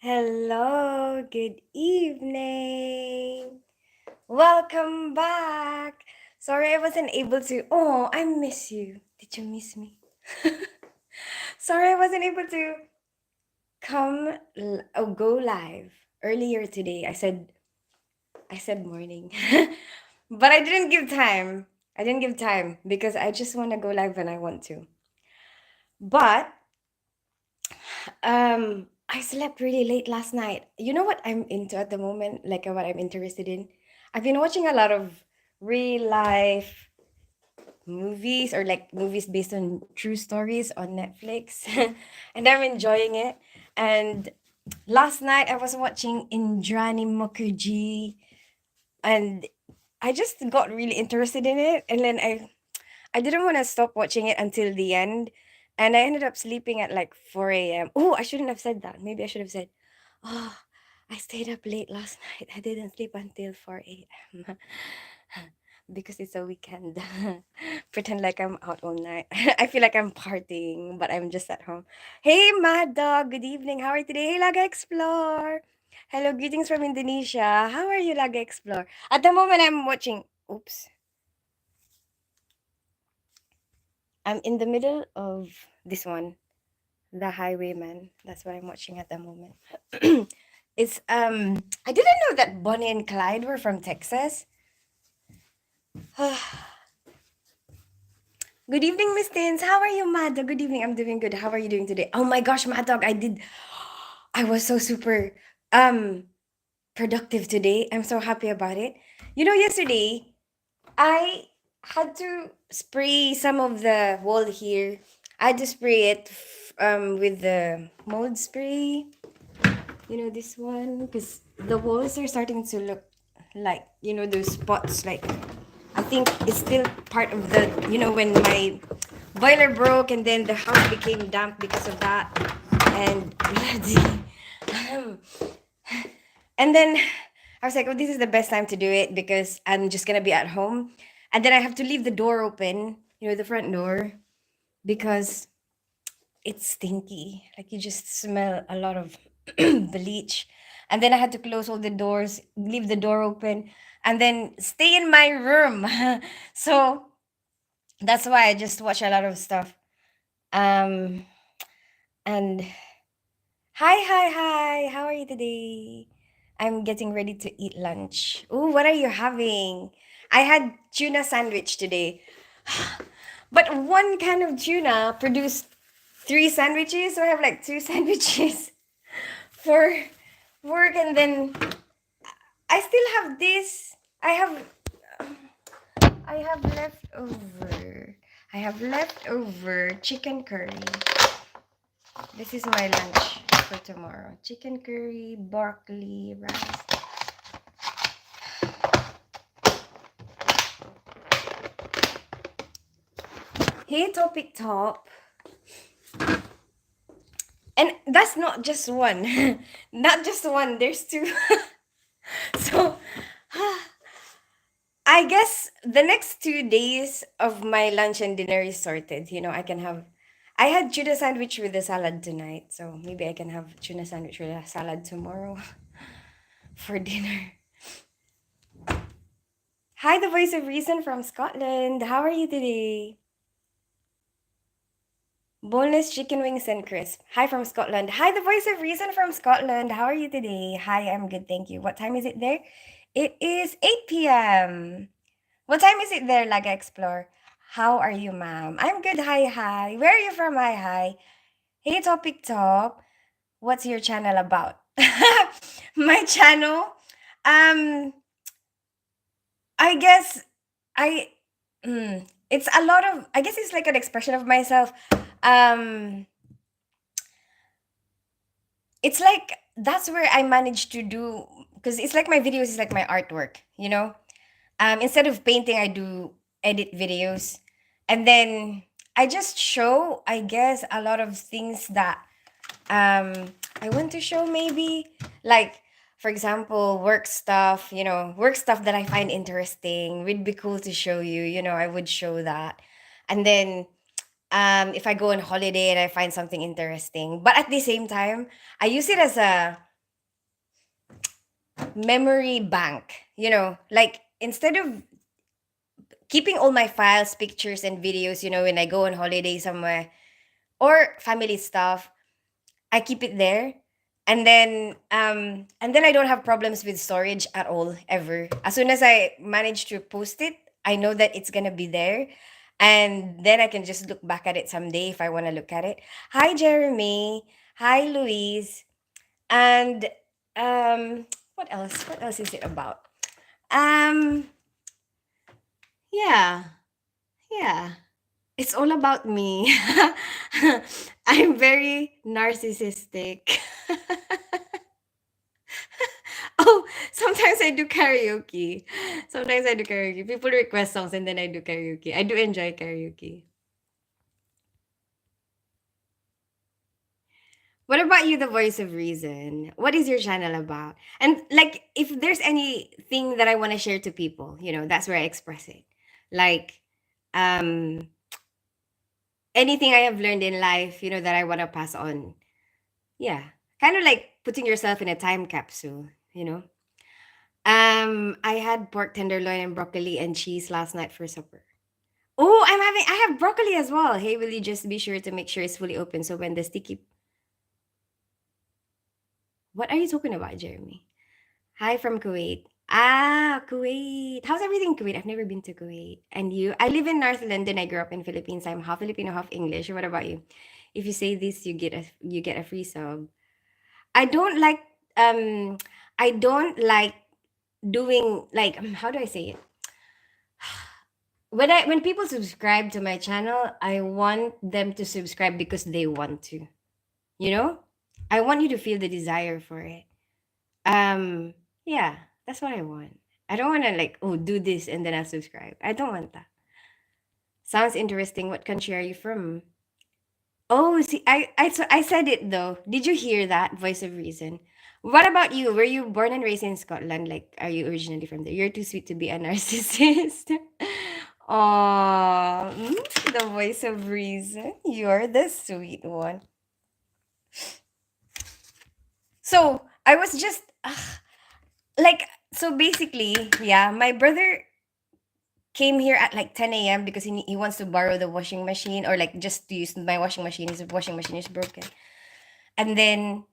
Hello, good evening. Welcome back. Sorry I wasn't able to. Oh, I miss you. Did you miss me? Sorry I wasn't able to go live earlier today. I said morning. But I didn't give time. I didn't give time because I just want to go live when I want to. But I slept really late last night. You know what I'm into at the moment? Like what I'm interested in? I've been watching a lot of real life movies or like movies based on true stories on Netflix. And I'm enjoying it. And last night I was watching Indrani Mukherjee and I just got really interested in it and then I didn't want to stop watching it until the end. And I ended up sleeping at like 4 a.m. Oh, I shouldn't have said that. Maybe I should have said, oh, I stayed up late last night. I didn't sleep until 4 a.m. because it's a weekend. Pretend like I'm out all night. I feel like I'm partying, but I'm just at home. Hey, Mad Dog. Good evening. How are you today? Hey, Laga Explore. Hello, greetings from Indonesia. How are you, Laga Explore? At the moment, I'm watching. Oops. I'm in the middle of this one, The Highwayman. That's what I'm watching at the moment. It's I didn't know that Bonnie and Clyde were from Texas. Good evening, Miss Tins. How are you, Mad Dog? Good evening. I'm doing good. How are you doing today? Oh my gosh, Mad Dog, I was so super um productive today. I'm so happy about it. You know, yesterday I had to spray some of the wall here. I had to spray it with the mold spray. You know this one because the walls are starting to look like those spots. Like I think it's still part of the when my boiler broke and then the house became damp because of that. And and then I was like, oh, this is the best time to do it because I'm just gonna be at home. And then I have to leave the door open, the front door, because it's stinky. Like you just smell a lot of bleach. And then I had to close all the doors, leave the door open, and then stay in my room. So that's why I just watch a lot of stuff. Um and hi, how are you today? I'm getting ready to eat lunch. Ooh, what are you having? I had tuna sandwich today. But one kind of tuna produced three sandwiches, so I have like two sandwiches for work. And then I still have this. I have leftover. I have leftover chicken curry. This is my lunch for tomorrow. Chicken curry, broccoli, rice. Hey, Topic Top. And that's not just one. Not just one. There's two. So I guess the next 2 days of my lunch and dinner is sorted. I can have. I had tuna sandwich with a salad tonight, so maybe I can have tuna sandwich with a salad tomorrow for dinner. Hi, the voice of reason from Scotland. How are you today? Boneless chicken wings and crisp. Hi from Scotland. Hi, the voice of reason from Scotland. How are you today? Hi, I'm good, thank you. What time is it there? It is 8 p.m. What time is it there, Laga Explore? How are you, ma'am? I'm good. Hi. Where are you from? Hi. Hey, Topic Top. What's your channel about? My channel? Um, I guess I it's a lot of I guess it's like an expression of myself. Um, it's like that's where I managed to do because it's like my videos is like my artwork. Instead of painting, I do edit videos. And then I just show, I guess, a lot of things that I want to show maybe. Like, for example, work stuff that I find interesting. Would be cool to show you, I would show that. And then if I go on holiday and I find something interesting. But at the same time, I use it as a memory bank, like instead of keeping all my files, pictures, and videos, when I go on holiday somewhere or family stuff, I keep it there. And then I don't have problems with storage at all ever. As soon as I manage to post it, I know that it's gonna be there. And then I can just look back at it someday if I want to look at it. Hi Jeremy. Hi Louise. And um what else? What else is it about? Um yeah. Yeah. It's all about me. I'm very narcissistic. Oh, sometimes I do karaoke. Sometimes I do karaoke. People request songs and then I do karaoke. I do enjoy karaoke. What about you, the voice of reason? What is your channel about? And like, if there's anything that I want to share to people, that's where I express it. Like, um, anything I have learned in life, that I want to pass on. Yeah, kind of like putting yourself in a time capsule. I had pork tenderloin and broccoli and cheese last night for supper. Oh, I have broccoli as well. Hey, will you just be sure to make sure it's fully open so when the sticky What are you talking about, Jeremy? Hi from Kuwait. Ah, Kuwait. How's everything in Kuwait? I've never been to Kuwait. And you? I live in North London. I grew up in Philippines. I'm half Filipino, half English. What about you? If you say this, you get a free sub. I don't like um I don't like doing like how do I say it? When people subscribe to my channel, I want them to subscribe because they want to. You know? I want you to feel the desire for it. Um, yeah, that's what I want. I don't want to like, oh, do this and then I'll subscribe. I don't want that. Sounds interesting. What country are you from? Oh, see, I said it though. Did you hear that voice of reason? What about you? Were you born and raised in Scotland? Like, are you originally from there? You're too sweet to be a narcissist. Oh, the voice of reason. You're the sweet one. So I was just like, so basically, yeah, my brother came here at like 10 a.m. because he wants to borrow the washing machine or like just to use my washing machine. His washing machine is broken. And then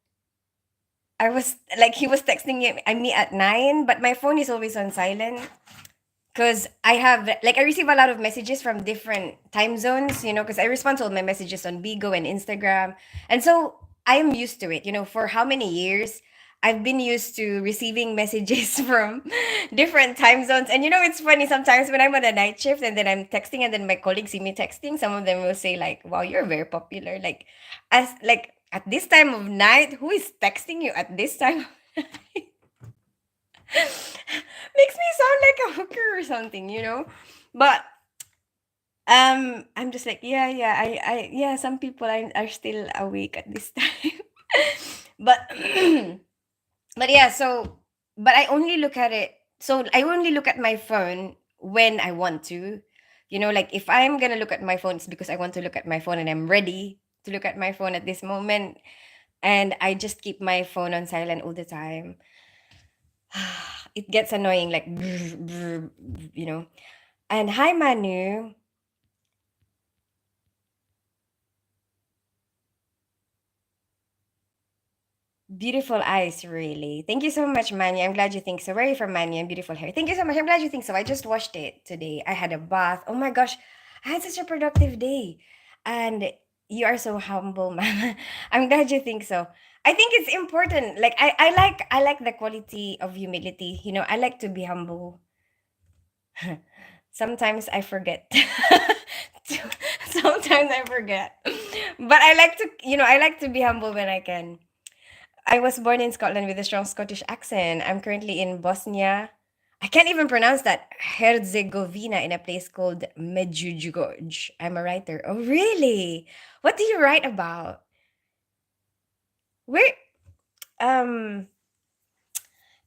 I was like, he was texting me at 9, but my phone is always on silent because I receive a lot of messages from different time zones, because I respond to all my messages on Bigo and Instagram. And so I am used to it, for how many years I've been used to receiving messages from different time zones. And it's funny sometimes when I'm on a night shift and then I'm texting and then my colleagues see me texting, some of them will say like, wow, you're very popular. Like as like at this time of night, who is texting you at this time? Makes me sound like a hooker or something. But I'm just like, yeah, yeah, yeah, some people are still awake at this time. But but yeah, but I only look at it. So I only look at my phone when I want to. Like if I'm gonna look at my phone, it's because I want to look at my phone and I'm ready to look at my phone at this moment. And I just keep my phone on silent all the time. It gets annoying, like brr, brr, you know. And hi Manu. Beautiful eyes, really. Thank you so much, Manu. I'm glad you think so. Where are you from, Manu? And beautiful hair. Thank you so much. I'm glad you think so. I just washed it today. I had a bath. Oh my gosh, I had such a productive day. And you are so humble, man. I'm glad you think so. I think it's important. Like I like the quality of humility. I like to be humble. Sometimes I forget. Sometimes I forget. But I like to be humble when I can. I was born in Scotland with a strong Scottish accent. I'm currently in Bosnia. I can't even pronounce that. Herzegovina in a place called Medjugorje. I'm a writer. Oh, really? What do you write about? Where? Um.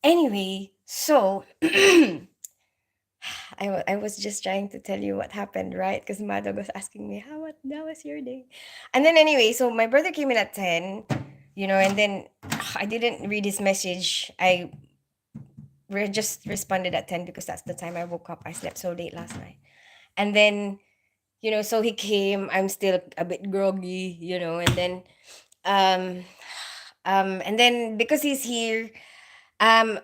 Anyway, so I was just trying to tell you what happened, right? Because Madog was asking me how was your day, and then anyway, so my brother came in at 10, and then I didn't read his message. I just responded at 10 because that's the time I woke up. I slept so late last night. And then, so he came. I'm still a bit groggy, and then um because he's here, um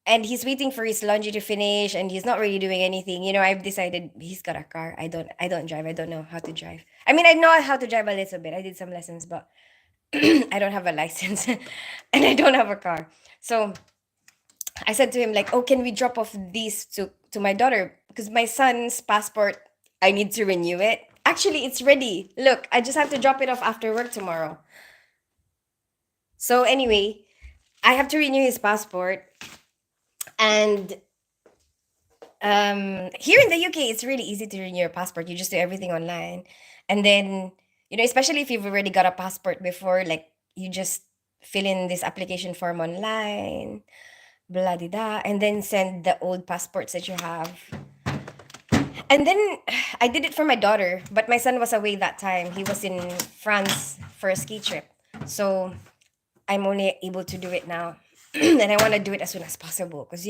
and he's waiting for his laundry to finish and he's not really doing anything. I've decided he's got a car. I don't drive. I don't know how to drive. I mean, I know how to drive a little bit. I did some lessons, but I don't have a license and I don't have a car. So I said to him like, "Oh, can we drop off these to my daughter because my son's passport, I need to renew it. Actually, it's ready. Look, I just have to drop it off after work tomorrow." So anyway, I have to renew his passport, and here in the UK it's really easy to renew your passport. You just do everything online. And then, especially if you've already got a passport before, like you just fill in this application form online, blah di da, and then send the old passports that you have. And then I did it for my daughter, but my son was away that time. He was in France for a ski trip. So I'm only able to do it now. And I want to do it as soon as possible because,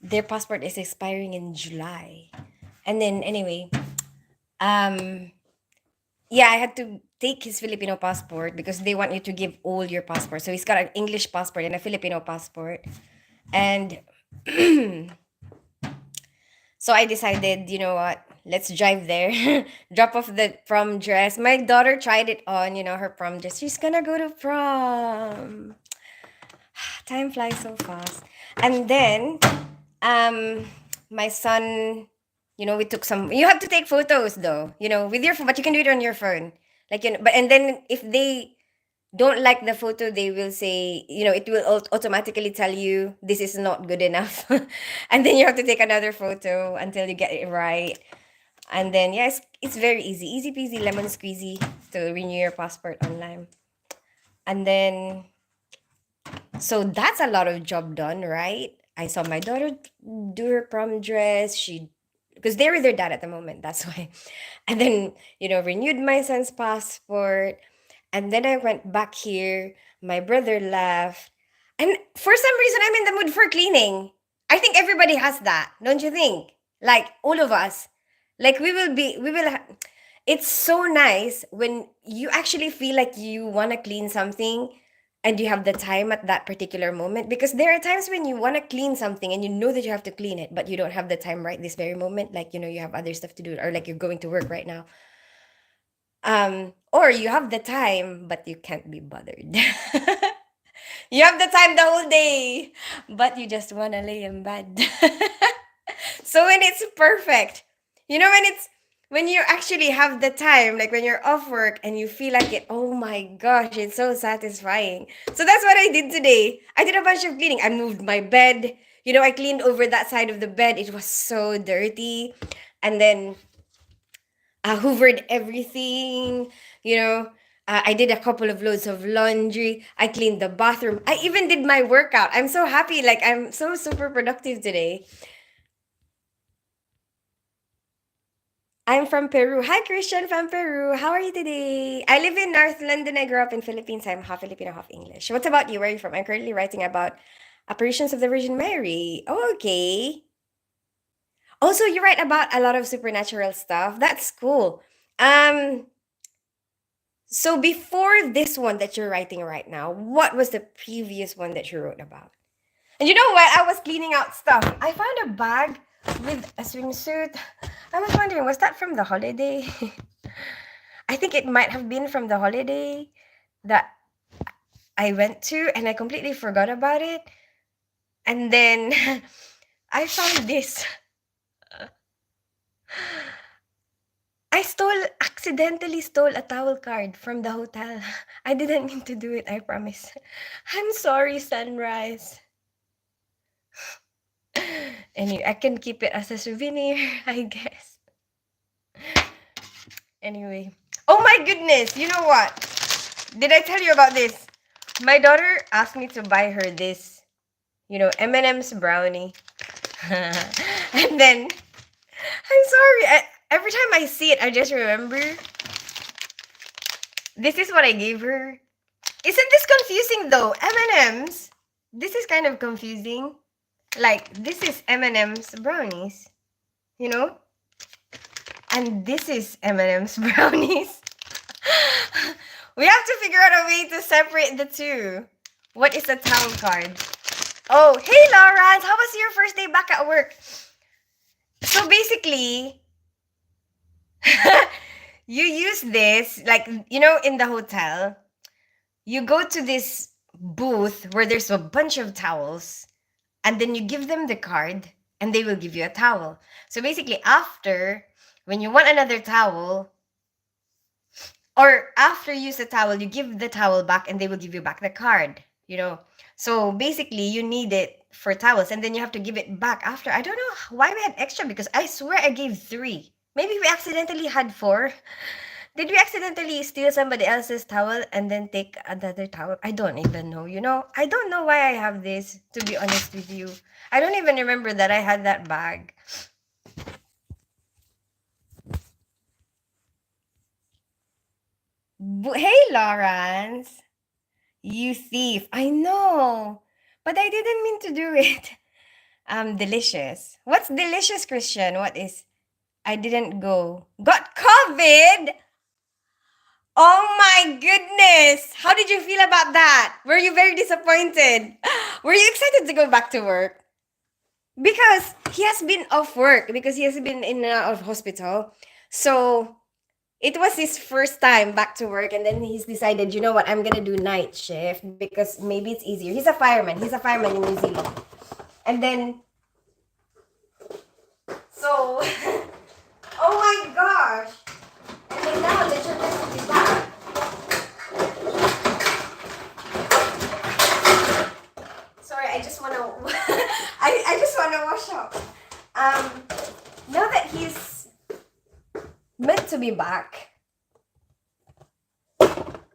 their passport is expiring in July. And then anyway, um yeah, I had to take his Filipino passport because they want you to give all your passport. So he's got an English passport and a Filipino passport. And so I decided, you know what? Let's drive there. Drop off the prom dress. My daughter tried it on, her prom dress. She's gonna go to prom. Time flies so fast. And then um my son, we took some. You have to take photos though, with your phone, but you can do it on your phone. Like, but and then if they don't like the photo, they will say, it will automatically tell you this is not good enough. And then you have to take another photo until you get it right. And then, yes, it's very easy. Easy peasy, lemon squeezy to renew your passport online. And then, so that's a lot of job done, right? I saw my daughter do her prom dress. Because they're with their dad at the moment, that's why. And then, renewed my son's passport. And then I went back here. My brother left. And for some reason, I'm in the mood for cleaning. I think everybody has that, don't you think? Like all of us. Like it's so nice when you actually feel like you want to clean something and you have the time at that particular moment, because there are times when you want to clean something and you know that you have to clean it but you don't have the time right this very moment, like you have other stuff to do, or like you're going to work right now, or you have the time but you can't be bothered. You have the time the whole day but you just want to lay in bed. So when it's perfect, when you actually have the time, like when you're off work and you feel like it, oh my gosh, it's so satisfying. So that's what I did today. I did a bunch of cleaning. I moved my bed. I cleaned over that side of the bed. It was so dirty. And then I hoovered everything, I did a couple of loads of laundry. I cleaned the bathroom. I even did my workout. I'm so happy. Like, I'm so super productive today. I'm from Peru. Hi, Christian from Peru. How are you today? I live in North London. I grew up in Philippines. I'm half Filipino, half English. What about you? Where are you from? I'm currently writing about apparitions of the Virgin Mary. Oh, okay. Also, you write about a lot of supernatural stuff. That's cool. Um, so before this one that you're writing right now, what was the previous one that you wrote about? And you know what? I was cleaning out stuff. I found a bag with a swimsuit. I was wondering, was that from the holiday? I think it might have been from the holiday that I went to, and I completely forgot about it. And then I found this. Accidentally stole a towel card from the hotel. I didn't mean to do it, I promise. I'm sorry, Sunrise. Anyway, I can keep it as a souvenir, I guess. Anyway. Oh my goodness! You know what? Did I tell you about this? My daughter asked me to buy her this, M&M's brownie. And then, I'm sorry. Every time I see it, I just remember. This is what I gave her. Isn't this confusing though? M&M's. this is kind of confusing. Like this is M&M's brownies, you know, and this is M&M's brownies. We have to figure out a way to separate the two. What is a town card? Oh, hey Lawrence, how was your first day back at work? So basically, you use this like in the hotel. You go to this booth where there's a bunch of towels, and then you give them the card, and they will give you a towel. So basically, after when you want another towel, or after you use the towel, you give the towel back, and they will give you back the card. So basically, you need it for towels, and then you have to give it back after. I don't know why we had extra because I swear I gave three. Maybe we accidentally had four. Did we accidentally steal somebody else's towel and then take another towel? I don't even know. I don't know why I have this, to be honest with you. I don't even remember that I had that bag. Hey, Lawrence. You thief. I know. But I didn't mean to do it. Delicious. What's delicious, Christian? What is. I didn't go. Got COVID? Oh my goodness! How did you feel about that? Were you very disappointed? Were you excited to go back to work? Because he has been off work because he has been in and out of hospital. So it was his first time back to work, and then he's decided, you know what, I'm gonna do night shift because maybe it's easier. He's a fireman. He's a fireman in New Zealand. And then so oh my gosh. And then now the children will be back. Sorry, I just wanna I just wanna wash up. Now that he's meant to be back,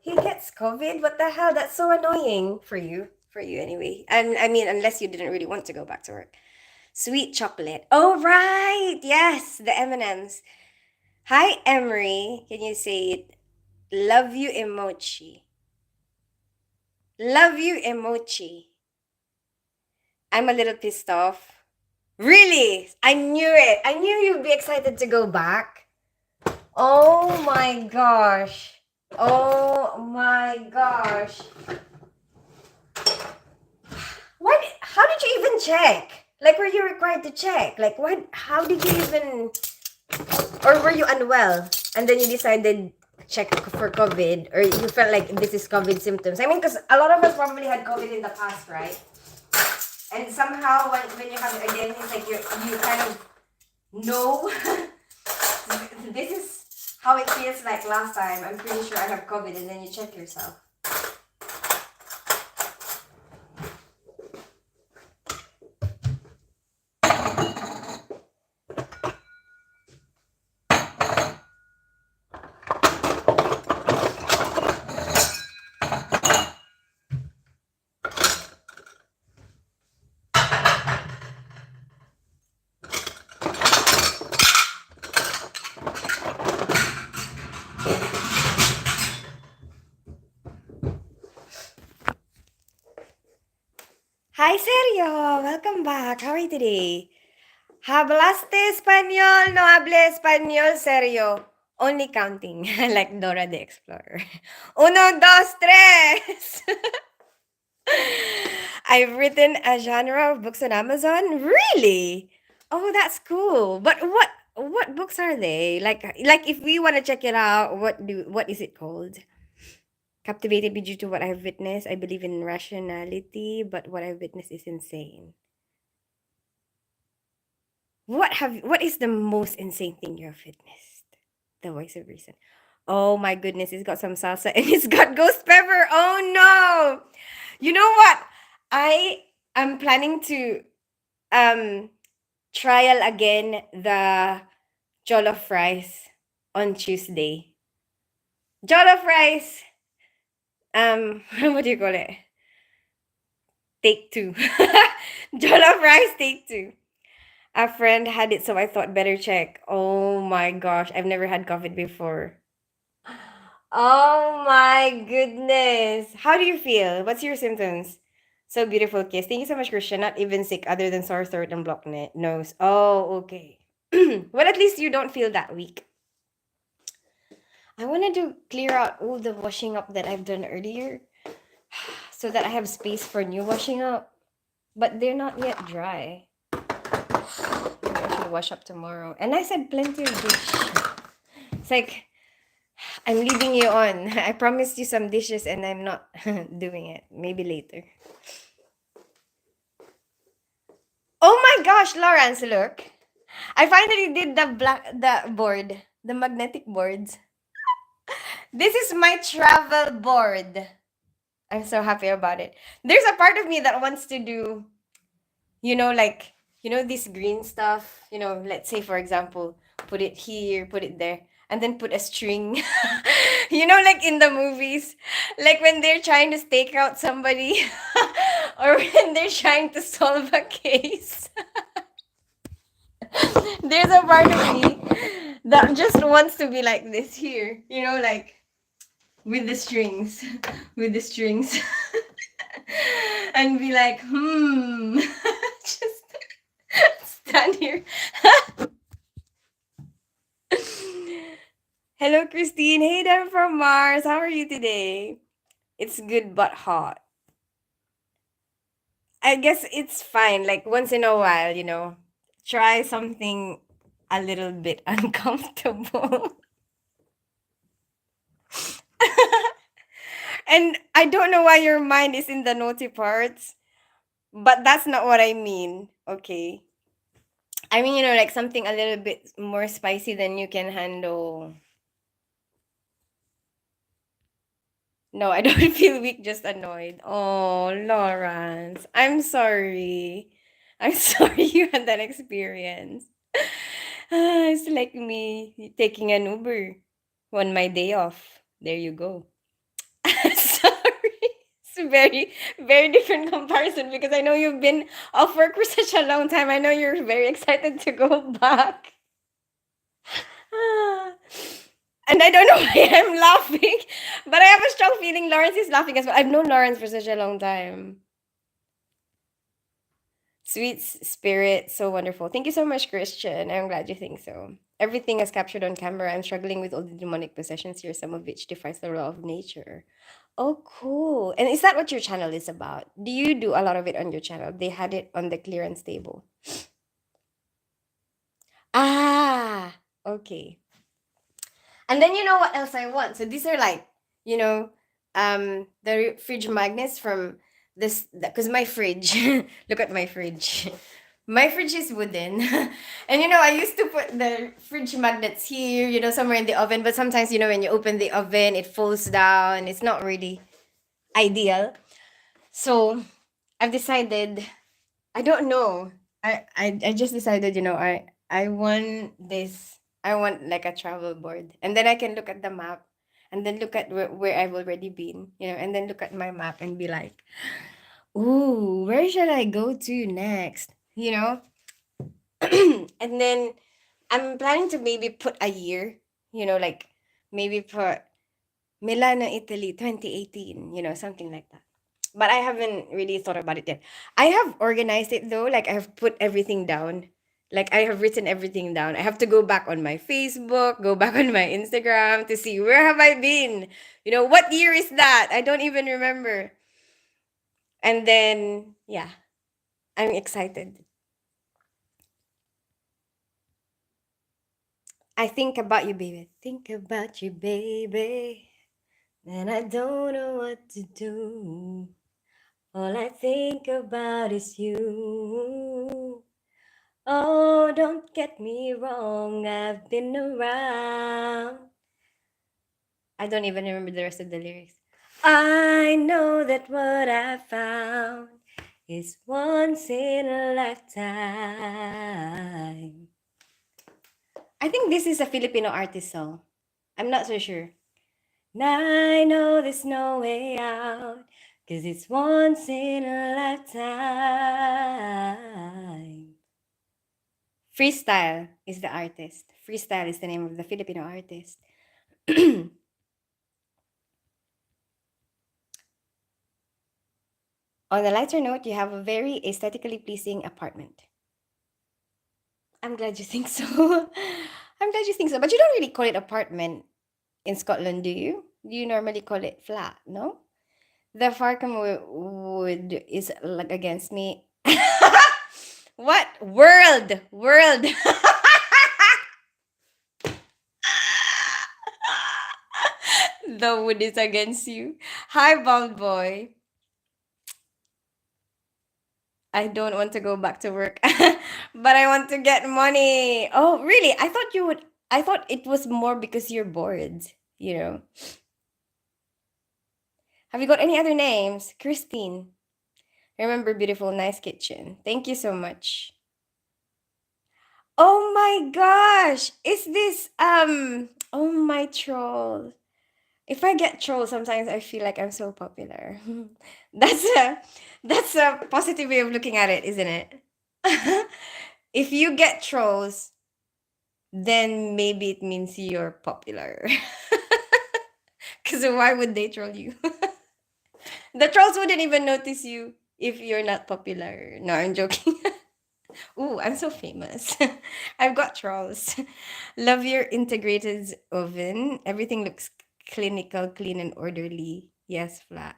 he gets COVID. What the hell? That's so annoying for you. For you anyway. And I mean, unless you didn't really want to go back to work. Sweet chocolate. Oh right, yes, the M&Ms. Hi Emery. Can you say it? Love you emoji. Love you emoji. I'm a little pissed off. Really? I knew it. I knew you'd be excited to go back. Oh my gosh. Oh my gosh. What? How did you even check? Like, were you required to check? Like, what? How did you even? Or were you unwell and then you decided check for COVID, or you felt like this is COVID symptoms? I mean, because a lot of us probably had COVID in the past, right? And somehow when you have it again, it's like you kind of know this is how it feels like last time. I'm pretty sure I have COVID, and then you check yourself. Hi, Sergio! Welcome back. How are you today? Hablaste español, no hable español, Sergio. Only counting, like Dora the Explorer. Uno, dos, tres! I've written a genre of books on Amazon. Really? Oh, that's cool. But what books are they? Like if we want to check it out, what is it called? Captivated me due to what I've witnessed. I believe in rationality, but what I've witnessed is insane. What is the most insane thing you have witnessed? The voice of reason. Oh my goodness, it's got some salsa and it's got ghost pepper. Oh no. You know what? I am planning to um trial again the jollof rice on Tuesday. Jollof rice. What do you call it? Take two. Jollof rice take two. A friend had it, so I thought better check. Oh my gosh, I've never had COVID before. Oh my goodness. How do you feel? What's your symptoms? So beautiful kiss. Thank you so much, Christian. Not even sick other than sore throat and blocked nose. Oh, okay. Well, at least you don't feel that weak. I wanted to clear out all the washing up that I've done earlier so that I have space for new washing up. But they're not yet dry. Maybe I should wash up tomorrow. And I said plenty of dish. It's like I'm leaving you on. I promised you some dishes and I'm not doing it. Maybe later. Oh my gosh, Lawrence, look. I finally did the board, the magnetic boards. This is my travel board. I'm so happy about it. There's a part of me that wants to do, like, this green stuff, let's say, for example, put it here, put it there, and then put a string. Like in the movies, like when they're trying to stake out somebody or when they're trying to solve a case. There's a part of me that just wants to be like this here, like with the strings, with the strings, and be like, just stand here. Hello, Christine. Hey, Dem from Mars. How are you today? It's good but hot. I guess it's fine. Like once in a while, try something a little bit uncomfortable. And I don't know why your mind is in the naughty parts, but that's not what I mean. Okay. I mean, like something a little bit more spicy than you can handle. No, I don't feel weak, just annoyed. Oh, Lawrence. I'm sorry. I'm sorry you had that experience. It's like me taking an Uber on my day off. There you go. Sorry. It's a very, very different comparison because I know you've been off work for such a long time. I know you're very excited to go back. Ah. And I don't know why I'm laughing, but I have a strong feeling Lawrence is laughing as well. I've known Lawrence for such a long time. Sweet spirit, so wonderful. Thank you so much, Christian. I'm glad you think so. Everything is captured on camera. I'm struggling with all the demonic possessions here, some of which defies the law of nature. Oh, cool. And is that what your channel is about? Do you do a lot of it on your channel? They had it on the clearance table. Ah, okay. And then you know what else I want? So these are like, you know, the fridge magnets from this because my fridge, look at my fridge. My fridge is wooden. And I used to put the fridge magnets here, somewhere in the oven, but sometimes, when you open the oven, it falls down. It's not really ideal. So I've decided, I don't know. I just decided, I want this. I want like a travel board. And then I can look at the map and then look at where I've already been, and then look at my map and be like, ooh, where should I go to next? And then I'm planning to maybe put a year, like maybe put Milano, Italy, 2018, something like that. But I haven't really thought about it yet. I have organized it though, like I have put everything down. Like I have written everything down. I have to go back on my Facebook, go back on my Instagram to see where have I been? What year is that? I don't even remember. And then, yeah, I'm excited. I think about you, baby. Think about you, baby. And I don't know what to do. All I think about is you. Oh, don't get me wrong. I've been around. I don't even remember the rest of the lyrics. I know that what I found is once in a lifetime. I think this is a Filipino artist song. I'm not so sure. I know there's no way out, 'cause it's once in a lifetime. Freestyle is the artist. Freestyle is the name of the Filipino artist. On a lighter note, you have a very aesthetically pleasing apartment. I'm glad you think so. I'm glad you think so. But you don't really call it apartment in Scotland, do you? Do you normally call it flat? No? The Farkham wood is like against me. What? World! World! The wood is against you. Hi, bald boy. I don't want to go back to work, but I want to get money. Oh, really? I thought you would. I thought it was more because you're bored, you know. Have you got any other names? Christine. Remember beautiful, nice kitchen. Thank you so much. Oh my gosh. Is this oh my troll. If I get trolls, sometimes I feel like I'm so popular. That's a that's a positive way of looking at it, isn't it? If you get trolls, then maybe it means you're popular. Because why would they troll you? The trolls wouldn't even notice you if you're not popular. No, I'm joking. Ooh, I'm so famous. I've got trolls. Love your integrated oven. Everything looks clinical, clean, and orderly. Yes, flat.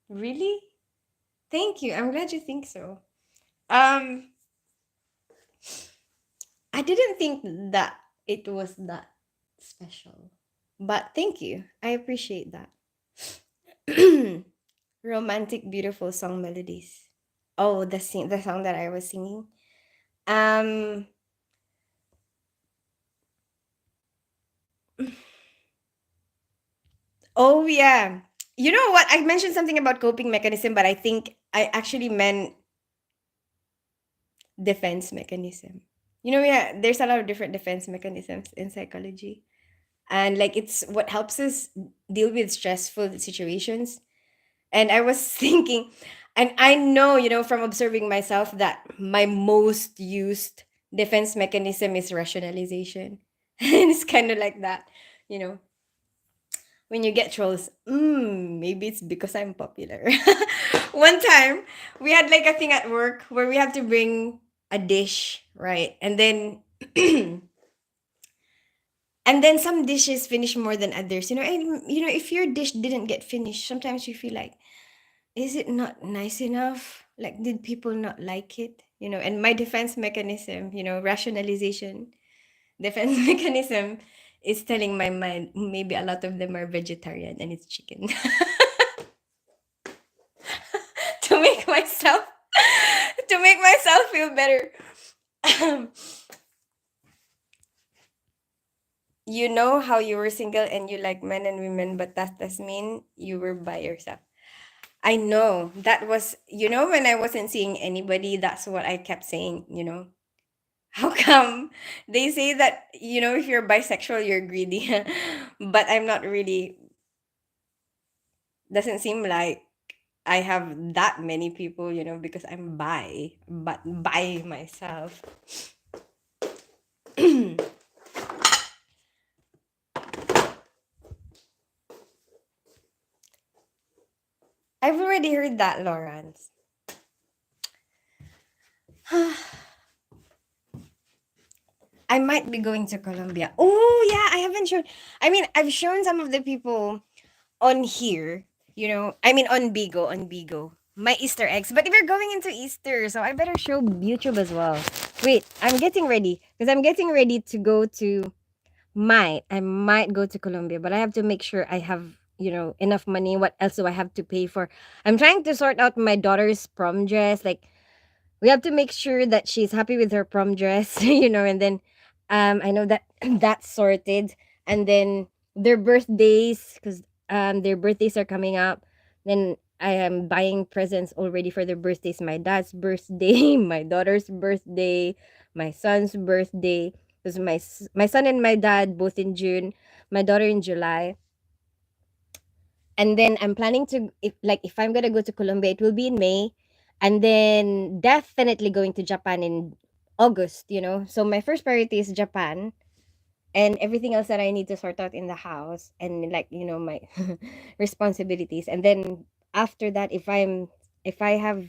Really? Thank you. I'm glad you think so. Um, I didn't think that it was that special. But thank you. I appreciate that. Romantic, beautiful song melodies. Oh, the song that I was singing. Um oh yeah. You know what? I mentioned something about coping mechanism, but I think I actually meant defense mechanism. You know, yeah, there's a lot of different defense mechanisms in psychology. And like it's what helps us deal with stressful situations. And I was thinking, and I know, you know, from observing myself that my most used defense mechanism is rationalization. And it's kind of like that, you know, when you get trolls, maybe it's because I'm popular. One time, we had like a thing at work where we have to bring a dish, right? And then and then some dishes finish more than others, you know, and you know, if your dish didn't get finished, sometimes you feel like, is it not nice enough? Like, did people not like it? You know, and my defense mechanism, you know, rationalization, defense mechanism is telling my mind maybe a lot of them are vegetarian and it's chicken. To make myself to make myself feel better. You know how you were single and you like men and women, but that does mean you were by yourself. I know that was, you know, when I wasn't seeing anybody, that's what I kept saying, you know. How come they say that, you know, if you're bisexual, you're greedy? But I'm not really, doesn't seem like I have that many people, you know, because I'm but by myself. I've already heard that, Lawrence. I might be going to Colombia. Oh, yeah, I haven't shown. I mean, I've shown some of the people on here, you know, I mean on Bigo, my Easter eggs. But we're going into Easter, so I better show YouTube as well. Wait, I'm getting ready because I'm getting ready to go to I might go to Colombia, but I have to make sure I have, you know, enough money. What else do I have to pay for? I'm trying to sort out my daughter's prom dress. Like we have to make sure that she's happy with her prom dress, you know, and then I know that that's sorted. And then their birthdays, because their birthdays are coming up. Then I am buying presents already for their birthdays. My dad's birthday, my daughter's birthday, my son's birthday. Because my son and my dad both in June, my daughter in July. And then I'm planning to, if I'm gonna go to Colombia, it will be in May, and then definitely going to Japan in August, you know. So my first priority is Japan and everything else that I need to sort out in the house and like, you know, my responsibilities. And then after that, if I'm If I have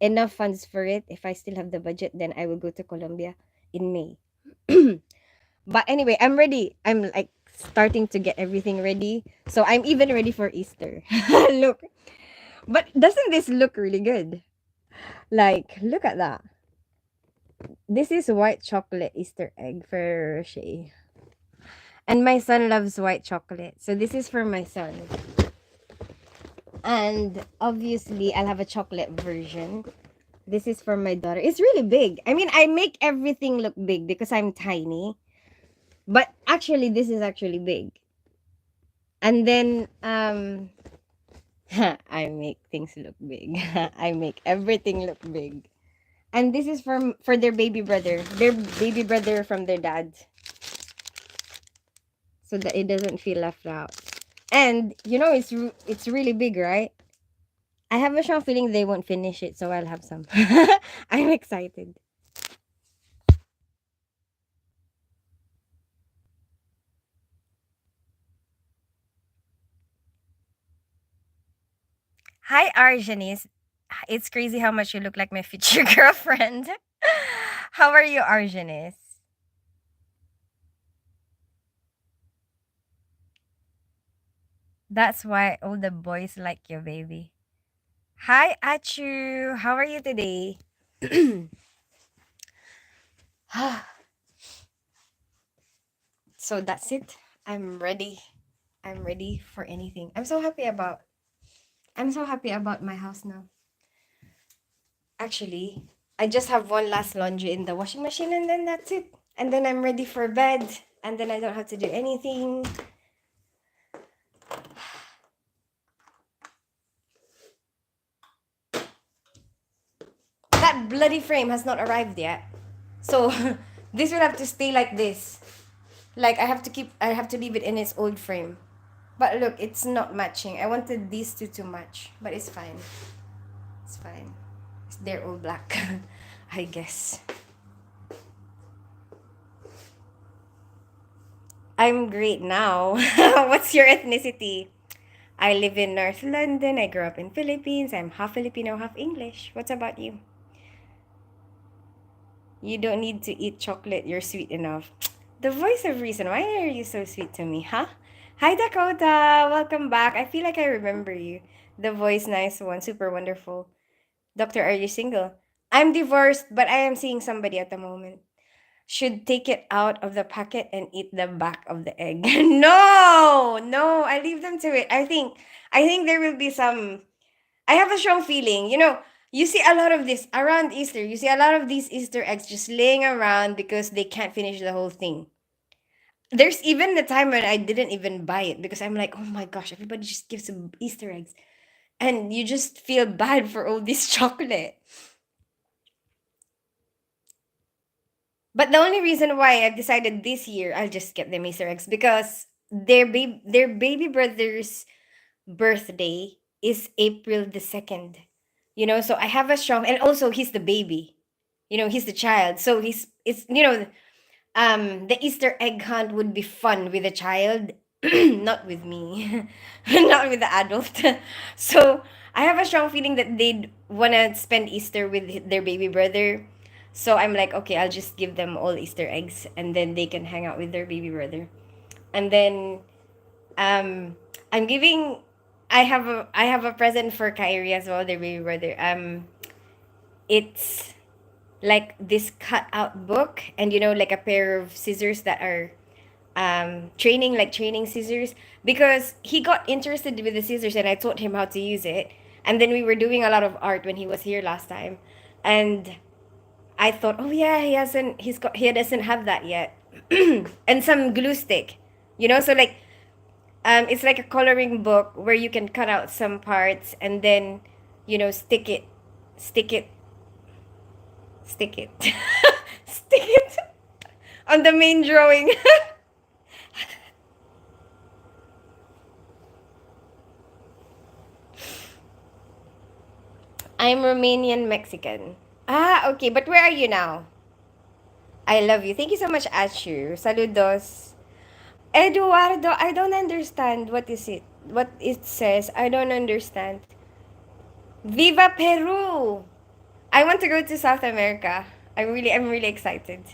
enough funds for it, if I still have the budget, then I will go to Colombia in May. But anyway, I'm ready. I'm like starting to get everything ready. So I'm even ready for Easter. Look. But doesn't this look really good? Like, look at that. This is white chocolate Easter egg for Shay. And my son loves white chocolate. So this is for my son. And obviously, I'll have a chocolate version. This is for my daughter. It's really big. I mean, I make everything look big because I'm tiny. But actually, this is actually big. And then, I make things look big. I make everything look big. And this is for their baby brother. Their baby brother from their dad. So that it doesn't feel left out. And you know it's really big, right? I have a strong feeling they won't finish it, so I'll have some. I'm excited. Hi, Arjanice. It's crazy how much you look like my future girlfriend. How are you, Arjanice? That's why all the boys like you, baby. Hi, Achu. How are you today? So that's it. I'm ready. I'm ready for anything. I'm so happy about my house now. Actually, I just have one last laundry in the washing machine and then that's it. And then I'm ready for bed and then I don't have to do anything. That bloody frame has not arrived yet. So this will have to stay like this. Like I have to leave it in its old frame. But look, it's not matching. I wanted these two to match, but it's fine. It's fine. They're all black, I guess. I'm great now. What's your ethnicity? I live in North London. I grew up in Philippines. I'm half Filipino, half English. What's about you? You don't need to eat chocolate. You're sweet enough. The voice of reason. Why are you so sweet to me, huh? Hi, Dakota. Welcome back. I feel like I remember you. The voice, nice one. Super wonderful. Doctor, are you single? I'm divorced, but I am seeing somebody at the moment. Should take it out of the packet and eat the back of the egg. No, no, I leave them to it. I think there will be some. I have a strong feeling. You see a lot of this around Easter. You see a lot of these Easter eggs just laying around because they can't finish the whole thing. There's even the time when I didn't even buy it because I'm like, oh my gosh, everybody just gives some Easter eggs, and you just feel bad for all this chocolate. But the only reason why I've decided this year I'll just get them Easter eggs because their baby brother's birthday is April the 2nd. So I have a strong, and also he's the baby. He's the child. So it's the Easter egg hunt would be fun with a child, not with me. Not with the adult. So I have a strong feeling that they'd wanna spend Easter with their baby brother. So I'm like, okay, I'll just give them all Easter eggs and then they can hang out with their baby brother. And then um I'm giving I have a present for Kyrie as well, their baby brother. It's like this cut out book, and like a pair of scissors that are training scissors, because he got interested with the scissors and I taught him how to use it. And then we were doing a lot of art when he was here last time. And I thought, oh yeah, he doesn't have that yet. And some glue stick. So like it's like a coloring book where you can cut out some parts and then stick it stick it stick it on the main drawing. I'm Romanian Mexican. Ah, okay, but where are you now? I love you. Thank you so much, Ashu. Saludos. Eduardo, I don't understand. What is it? What it says? I don't understand. Viva Peru! I want to go to South America. I'm really excited.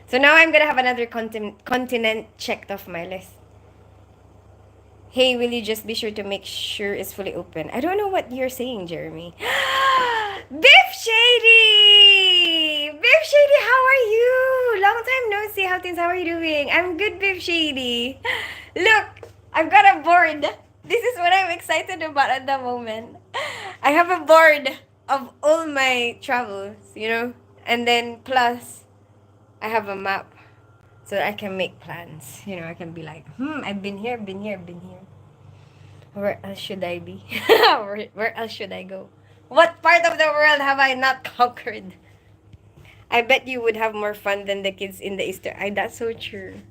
So now I'm gonna have another continent checked off my list. Hey, will you just be sure to make sure it's fully open? I don't know what you're saying, Jeremy. Biff Shady! Biff Shady, how are you? Long time no see. How are you doing? I'm good, Biff Shady. Look, I've got a board. This is what I'm excited about at the moment. I have a board of all my travels, and then plus I have a map so that I can make plans. I can be like, I've been here, been here, been here. Where else should I be? Where else should I go? What part of the world have I not conquered? I bet you would have more fun than the kids in the Easter. That's so true.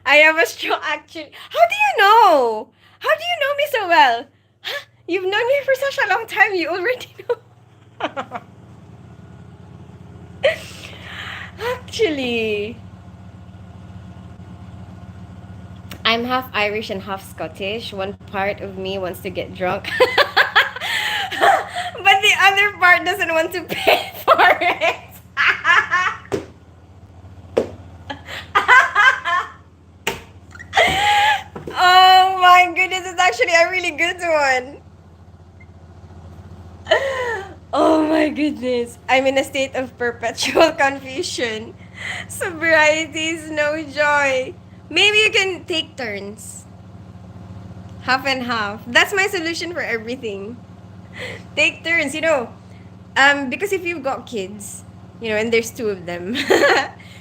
I have a strong actually. How do you know? How do you know me so well? Huh? You've known me for such a long time. You already know. Actually, I'm half Irish and half Scottish. One part of me wants to get drunk, but the other part doesn't want to pay for it. Oh my goodness, it's actually a really good one. Oh my goodness. I'm in a state of perpetual confusion. Sobriety is no joy. Maybe you can take turns. Half and half. That's my solution for everything. Take turns, because if you've got kids, and there's two of them,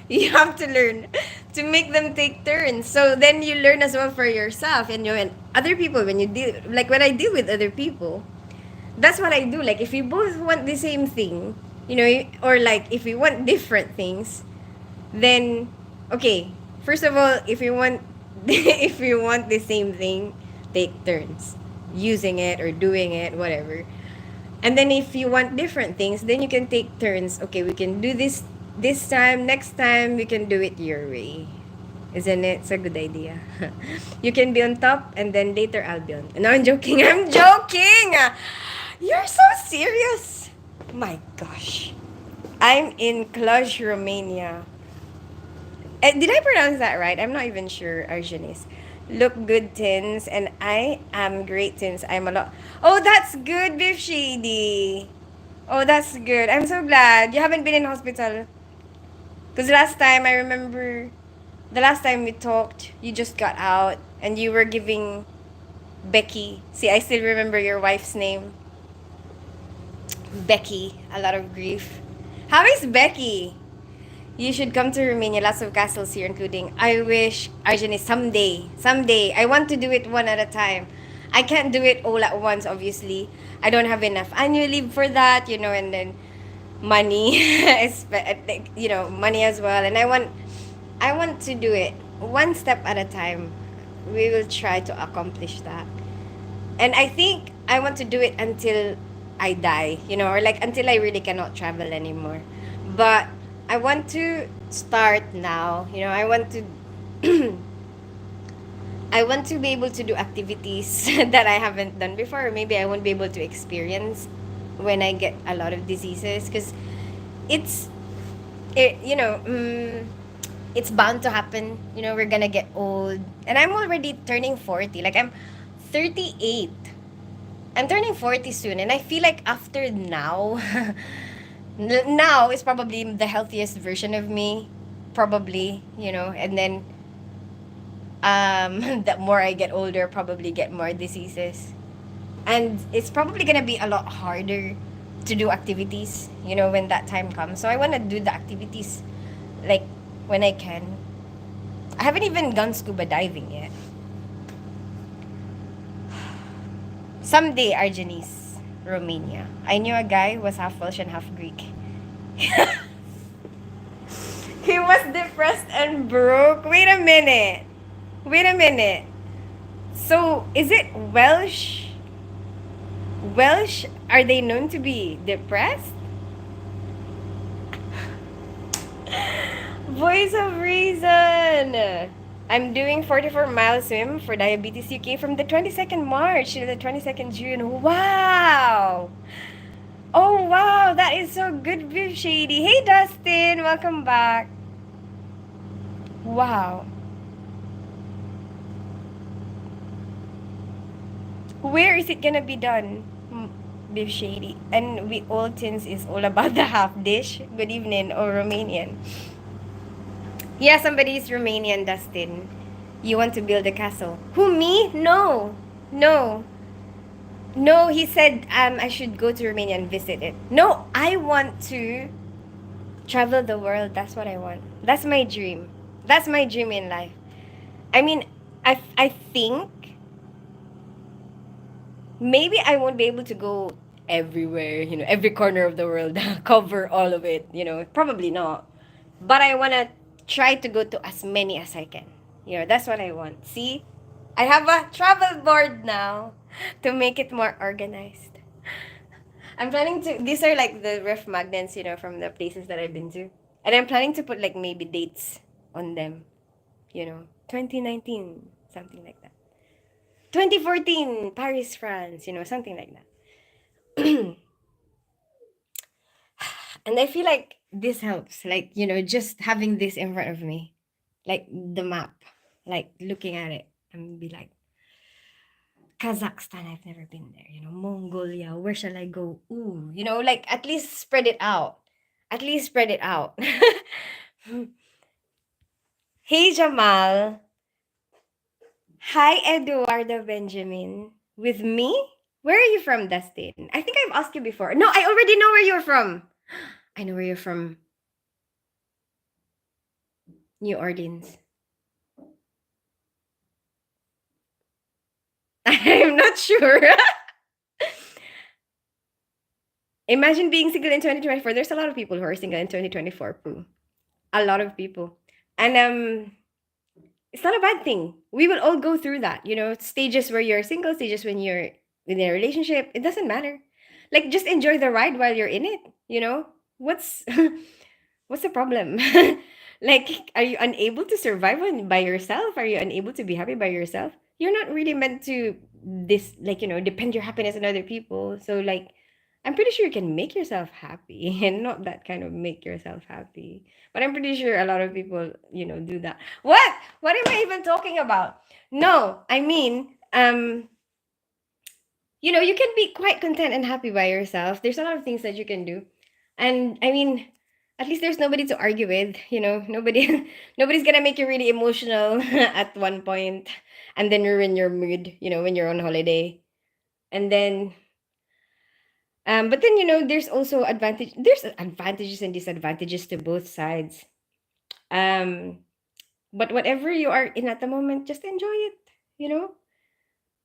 you have to learn to make them take turns. So then you learn as well for yourself, and other people when you deal, like when I deal with other people, that's what I do. Like if we both want the same thing, or like if we want different things, then okay. First of all, if you want if you want the same thing, take turns using it or doing it, whatever. And then if you want different things, then you can take turns. Okay, we can do this time, next time we can do it your way. Isn't it? It's a good idea. You can be on top and then later I'll be on. No, I'm joking. I'm joking. You're so serious. My gosh. I'm in Cluj, Romania. Did I pronounce that right? I'm not even sure, Argenis. Look good, Tins, and I am great, Tins. I'm a lot. Oh, that's good, Biff Shady. Oh, that's good. I'm so glad. You haven't been in hospital. Because last time, I remember, the last time we talked, you just got out, and you were giving Becky, see, I still remember your wife's name, Becky, a lot of grief. How is Becky? You should come to Romania. Lots of castles here, including. I wish, Arjani, someday. I want to do it one at a time. I can't do it all at once, obviously. I don't have enough annual leave for that, and then money, money as well. And I want to do it one step at a time. We will try to accomplish that. And I think I want to do it until I die, or like until I really cannot travel anymore. But I want to start now. I want to I want to be able to do activities that I haven't done before, or maybe I won't be able to experience when I get a lot of diseases, because it's it's bound to happen. We're gonna get old, and I'm already turning 40. Like I'm 38. I'm turning 40 soon, and I feel like after now now is probably the healthiest version of me, probably, and then the more I get older, probably get more diseases, and it's probably gonna be a lot harder to do activities, when that time comes. So I want to do the activities like when I can. I haven't even gone scuba diving yet. Someday, Argenis, Romania. I knew a guy who was half Welsh and half Greek. He was depressed and broke. Wait a minute. So, is it Welsh? Welsh, are they known to be depressed? Voice of reason. I'm doing 44-mile swim for Diabetes UK from the 22nd March to the 22nd June. Wow! Oh wow, that is so good, Viv Shady. Hey Dustin, welcome back. Wow. Where is it gonna be done? Viv Shady. And we all Tins is all about the half dish. Good evening, or Romanian. Yeah, somebody is Romanian, Dustin. You want to build a castle. Who, me? No. No. No, he said I should go to Romania and visit it. No, I want to travel the world. That's what I want. That's my dream. That's my dream in life. I mean, I think maybe I won't be able to go everywhere, every corner of the world, cover all of it, probably not. But I want to try to go to as many as I can. That's what I want. See? I have a travel board now to make it more organized. I'm planning to, these are like the ref magnets, from the places that I've been to. And I'm planning to put like maybe dates on them, 2019, something like that. 2014, Paris, France, something like that. And I feel like this helps, like, just having this in front of me, like the map, like looking at it and be like, Kazakhstan, I've never been there, Mongolia, where shall I go? Ooh, like at least spread it out. At least spread it out. Hey, Jamal. Hi, Eduardo Benjamin. With me? Where are you from, Dustin? I think I've asked you before. No, I already know where you're from. I know where you're from. New Orleans. I'm not sure. Imagine being single in 2024. There's a lot of people who are single in 2024, Poo. A lot of people. And it's not a bad thing. We will all go through that, stages where you're single, stages when you're in a relationship. It doesn't matter. Like just enjoy the ride while you're in it. What's what's the problem? Like, are you unable to survive by yourself? Are you unable to be happy by yourself? You're not really meant to this, like, depend your happiness on other people. So like, I'm pretty sure you can make yourself happy and not that kind of make yourself happy. But I'm pretty sure a lot of people, do that. What? What am I even talking about? No, I mean, you can be quite content and happy by yourself. There's a lot of things that you can do. And I mean, at least there's nobody to argue with, nobody nobody's gonna make you really emotional at one point and then ruin your mood, when you're on holiday. And then but then there's advantages and disadvantages to both sides. Um but whatever you are in at the moment, just enjoy it, you know?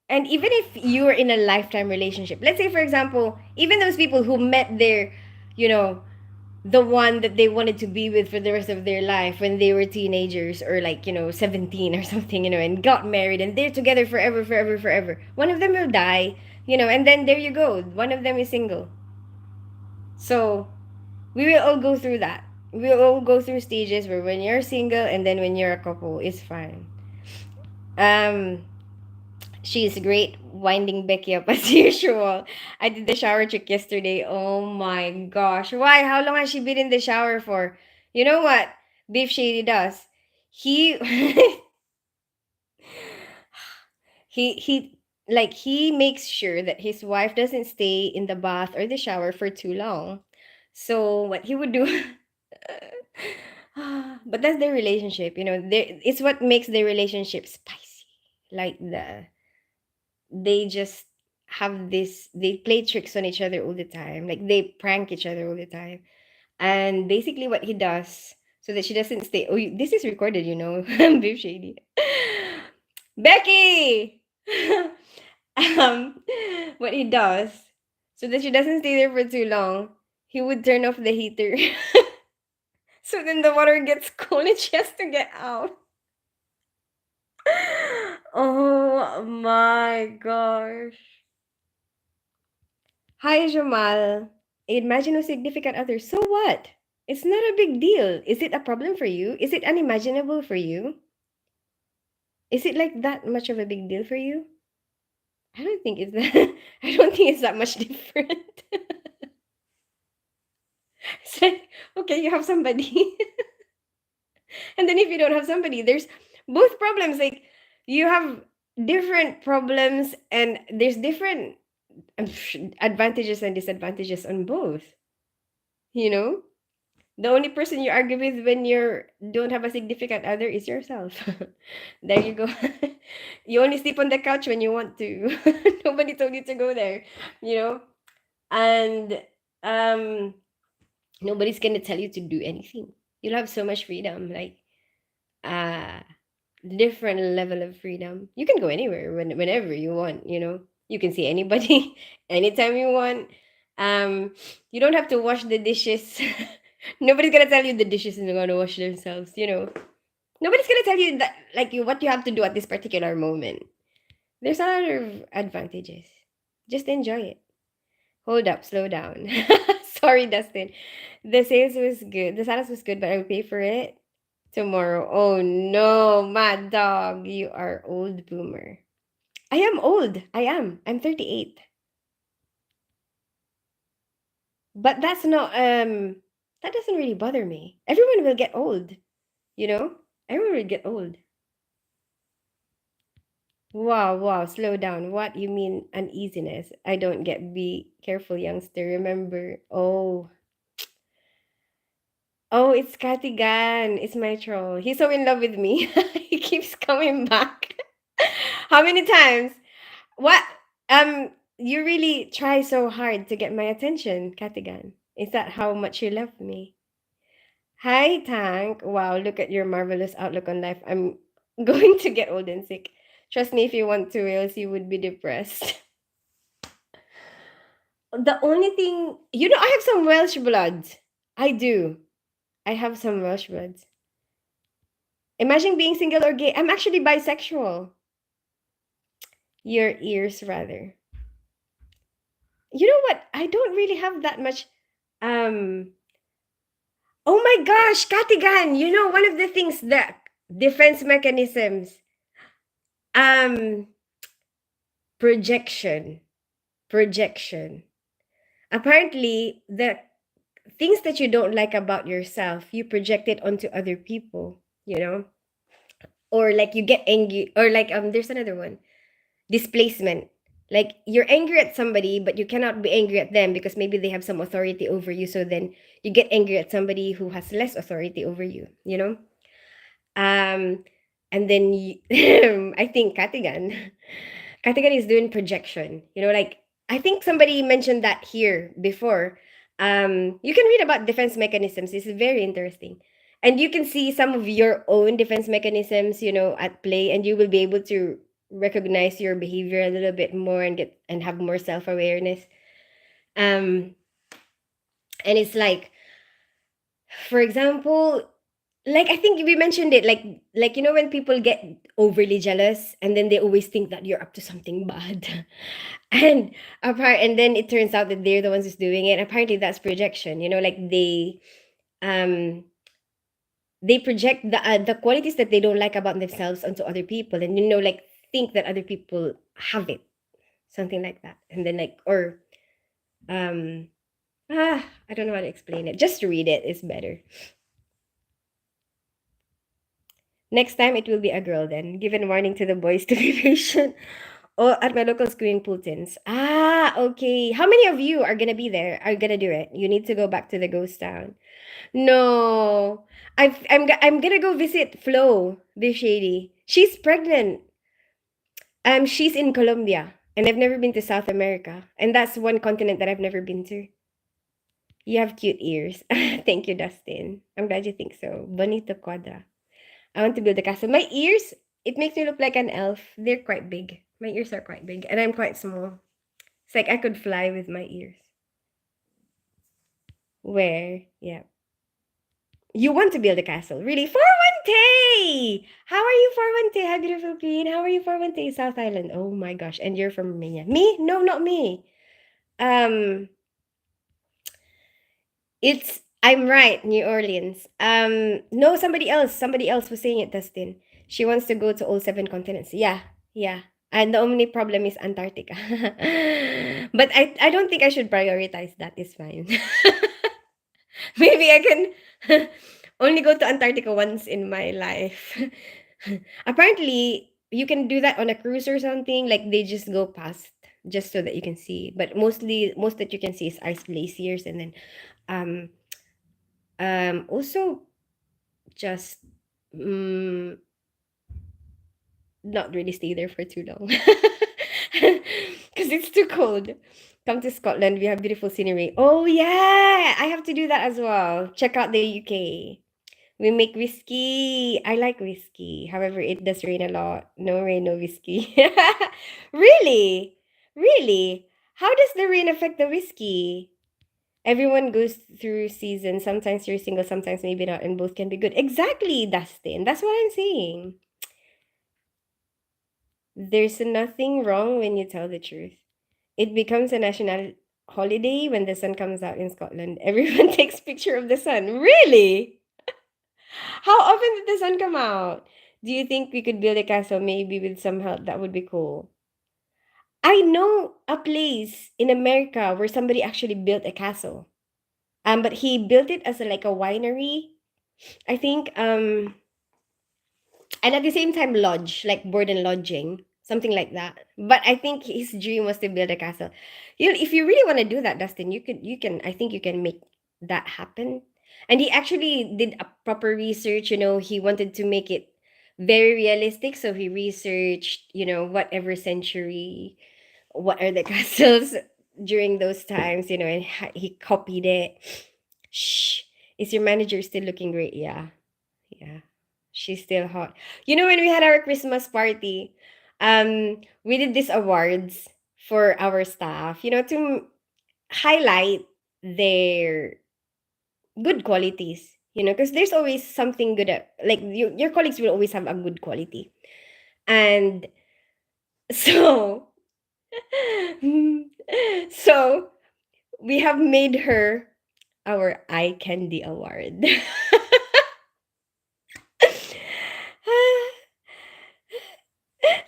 And even if you're in a lifetime relationship, let's say for example, even those people who met their, you know, the one that they wanted to be with for the rest of their life when they were teenagers or like, 17 or something, and got married and they're together forever, forever, forever. One of them will die, and then there you go. One of them is single. So we will all go through that. We'll all go through stages where when you're single and then when you're a couple, it's fine. Um, she's great winding Becky up as usual. I did the shower trick yesterday. Oh my gosh. Why? How long has she been in the shower for? You know what Beef Shady does? He he makes sure that his wife doesn't stay in the bath or the shower for too long. So what he would do but that's their relationship, it's what makes their relationship spicy. Like they just have this, they play tricks on each other all the time, like they prank each other all the time. And basically what he does so that she doesn't stay, oh, this is recorded, Beef Shady. Becky. um what he does so that she doesn't stay there for too long, he would turn off the heater. So then the water gets cold and she has to get out. Oh my gosh. Hi, Jamal. Imagine a significant other. So what? It's not a big deal. Is it a problem for you? Is it unimaginable for you? Is it like that much of a big deal for you? I don't think it's that. I don't think it's that much different. It's like, okay, you have somebody, and then if you don't have somebody, there's both problems. Like you have different problems, and there's different advantages and disadvantages on both. You know, the only person you argue with when you don't have a significant other is yourself. There you go. You only sleep on the couch when you want to. Nobody told you to go there, you know? And um nobody's gonna tell you to do anything. You'll have so much freedom, like uh different level of freedom. You can go anywhere whenever you want, you know. You can see anybody anytime you want. You don't have to wash the dishes. Nobody's gonna tell you the dishes are gonna wash themselves, you know. Nobody's gonna tell you that like you what you have to do at this particular moment. There's a lot of advantages. Just enjoy it. Hold up, slow down. Sorry, Dustin. The sales was good. The sales was good, but I will pay for it tomorrow. Oh no, mad dog. You are old boomer. I am old. I am. I'm 38. But that's not that doesn't really bother me. Everyone will get old, you know? Everyone will get old. Wow, wow, slow down. What you mean uneasiness? I don't get be careful, youngster. Remember. Oh. Oh, it's Katigan. It's my troll. He's so in love with me. He keeps coming back. How many times? What? You really try so hard to get my attention, Katigan. Is that how much you love me? Hi, Tank. Wow, look at your marvelous outlook on life. I'm going to get old and sick. Trust me if you want to, or else you would be depressed. The only thing, I have some Welsh blood. I do. I have some Welsh blood. Imagine being single or gay. I'm actually bisexual. Your ears, rather. You know what? I don't really have that much. Um. Oh my gosh, Katigan. One of the things that defense mechanisms. Um. Projection. Projection. Apparently, the things that you don't like about yourself, you project it onto other people. Or like you get angry, or like there's another one, displacement. Like you're angry at somebody, but you cannot be angry at them because maybe they have some authority over you. So then you get angry at somebody who has less authority over you, Um, and then I think Katigan is doing projection. Like I think somebody mentioned that here before. You can read about defense mechanisms. It's very interesting. And you can see some of your own defense mechanisms, at play, and you will be able to recognize your behavior a little bit more and get and have more self-awareness. Um, and it's like, for example, like I think we mentioned it, like when people get overly jealous and then they always think that you're up to something bad. And then it turns out that they're the ones who's doing it. Apparently that's projection, like um they project the qualities that they don't like about themselves onto other people, and like think that other people have it, something like that. And then like, or um I don't know how to explain it. Just read it, it's better. Next time it will be a girl then. Given warning to the boys to be patient. Oh, at my local swimming pool tins. Ah, okay. How many of you are gonna be there? Are gonna do it? You need to go back to the ghost town. No, I'm gonna go visit Flo, this shady. She's pregnant. She's in Colombia, and I've never been to South America, and that's one continent that I've never been to. You have cute ears. Thank you, Dustin. I'm glad you think so. Bonito Quadra. I want to build a castle. My ears, it makes me look like an elf. They're quite big. My ears are quite big, and I'm quite small. It's like I could fly with my ears. Where? Yeah. You want to build a castle. Really? Forwante! How are you, Forwante? Hi, beautiful queen. How are you, Forwante? South Island. Oh my gosh. And you're from Romania. Me? No, not me. Um, I'm right, New Orleans. No, somebody else. Somebody else was saying it, Dustin. She wants to go to all seven continents. Yeah, yeah. And the only problem is Antarctica. But I don't think I should prioritize that. It's fine. Maybe I can only go to Antarctica once in my life. Apparently, you can do that on a cruise or something. Like they just go past just so that you can see. But most that you can see is ice glaciers, and then um also just mm, not really stay there for too long because it's too cold. Come to Scotland, we have beautiful scenery. Oh yeah, I have to do that as well. Check out the UK. We make whiskey. I like whiskey. However, it does rain a lot. No rain, no whiskey. Really? Really? How does the rain affect the whiskey? Everyone goes through seasons. Sometimes you're single, sometimes maybe not, and both can be good. Exactly, Dustin. That's what I'm saying. There's nothing wrong when you tell the truth. It becomes a national holiday when the sun comes out in Scotland. Everyone takes picture of the sun. Really? How often did the sun come out? Do you think we could build a castle maybe with some help? That would be cool. I know a place in America where somebody actually built a castle. But he built it as like a winery, I think. And at the same time lodge, like board and lodging, something like that. But I think his dream was to build a castle. You know, if you really want to do that, Dustin, you can I think you can make that happen. And he actually did a proper research. He wanted to make it very realistic, so he researched, whatever century, what are the castles during those times, and he copied it. Shh, is your manager still looking great? Yeah, yeah, she's still hot. When we had our Christmas party, we did these awards for our staff, to highlight their good qualities, because there's always something good at, like, your colleagues will always have a good quality. And so, so we have made her our eye candy award.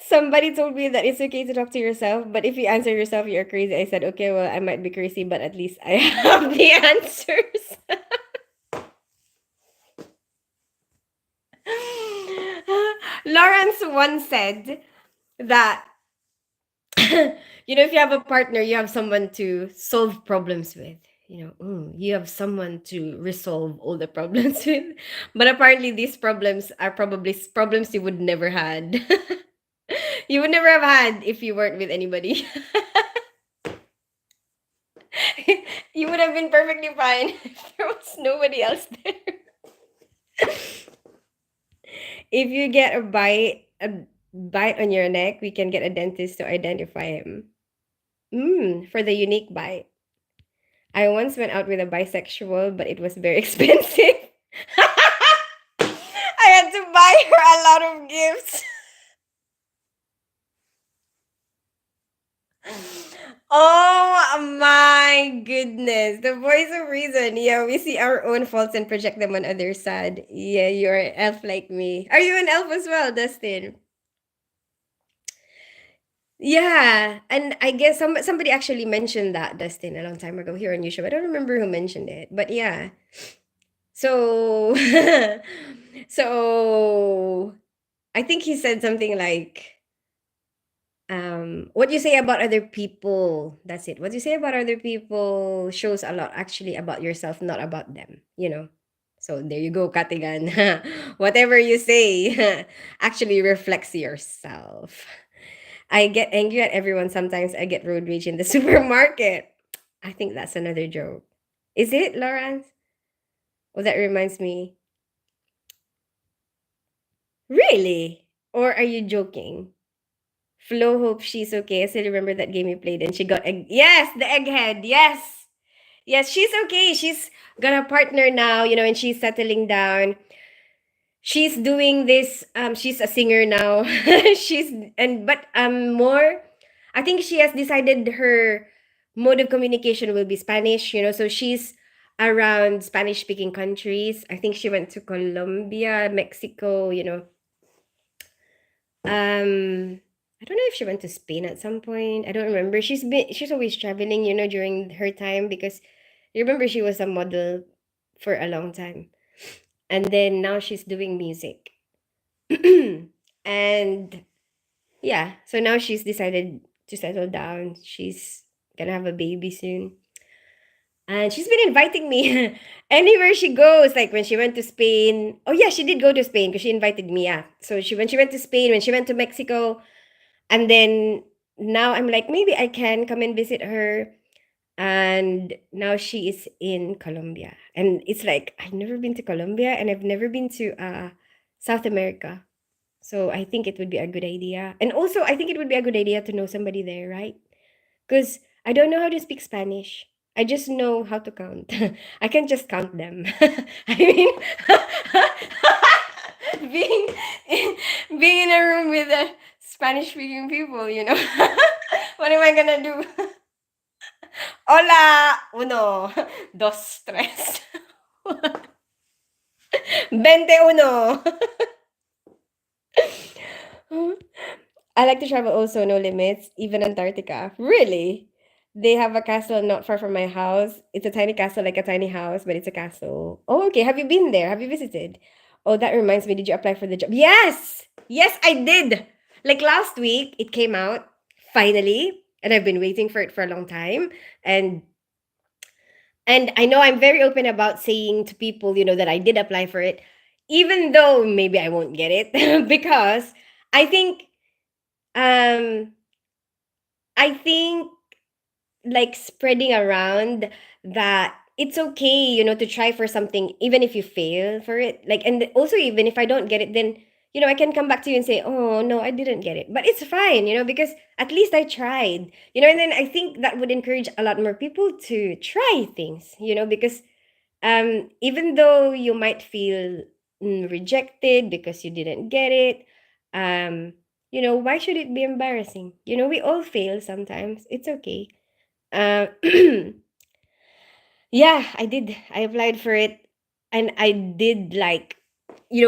Somebody told me that it's okay to talk to yourself, but if you answer yourself, you're crazy. I said, okay, well, I might be crazy, but at least I have the answers. Lawrence once said that, if you have a partner, you have someone to solve problems with. You have someone to resolve all the problems with. But apparently, these problems are probably problems you would never had. You would never have had if you weren't with anybody. You would have been perfectly fine if there was nobody else there. If you get a bite on your neck, we can get a dentist to identify him. For the unique bite. I once went out with a bisexual, but it was very expensive. I had to buy her a lot of gifts. Oh my goodness. The voice of reason. Yeah, we see our own faults and project them on others' sad. Yeah, you're an elf like me. Are you an elf as well, Dustin? Yeah. And I guess somebody actually mentioned that, Dustin, a long time ago here on YouTube. I don't remember who mentioned it. But yeah. So so I think he said something like, what you say about other people, that's it. What you say about other people shows a lot actually about yourself, not about them. So there you go, Katigan. Whatever you say actually reflects yourself. I get angry at everyone. Sometimes I get road rage in the supermarket. I think that's another joke. Is it, Lawrence? Well, that reminds me. Really? Or are you joking? Flo hopes she's okay. I still remember that game you played and she got egg. Yes, the egghead. Yes. Yes, she's okay. She's got a partner now, and she's settling down. She's doing this, she's a singer now. she's and but more, I think she has decided her mode of communication will be Spanish, so she's around Spanish speaking countries. I think she went to Colombia, Mexico, I don't know if she went to Spain at some point. I don't remember. She's always traveling, during her time because you remember she was a model for a long time. And then now she's doing music. And yeah, so now she's decided to settle down. She's gonna have a baby soon. And she's been inviting me anywhere she goes. Like when she went to Spain. Oh yeah, she did go to Spain because she invited me. Yeah. So when she went to Spain, when she went to Mexico, and then now I'm like, maybe I can come and visit her. And now she is in Colombia. And it's like I've never been to Colombia and I've never been to South America. So I think it would be a good idea. And also I think it would be a good idea to know somebody there, right? Because I don't know how to speak Spanish. I just know how to count. I can just count them. I mean, being being in a room with Spanish speaking people, what am I gonna do? Hola, uno, dos, tres, 21. I like to travel also, no limits, even Antarctica. Really? They have a castle not far from my house. It's a tiny castle, like a tiny house, but it's a castle. Oh, okay. Have you been there? Have you visited? Oh, that reminds me. Did you apply for the job? Yes! Yes, I did. Like last week, it came out finally, and I've been waiting for it for a long time. And and I know I'm very open about saying to people, that I did apply for it, even though maybe I won't get it because I think um I think like spreading around that it's okay, to try for something even if you fail for it. Like and also even if I don't get it, then I can come back to you and say, "Oh, no, I didn't get it." But it's fine, because at least I tried. And then I think that would encourage a lot more people to try things, because even though you might feel rejected because you didn't get it, why should it be embarrassing? We all fail sometimes. It's okay. uh, yeah, I did. I applied for it, and I did like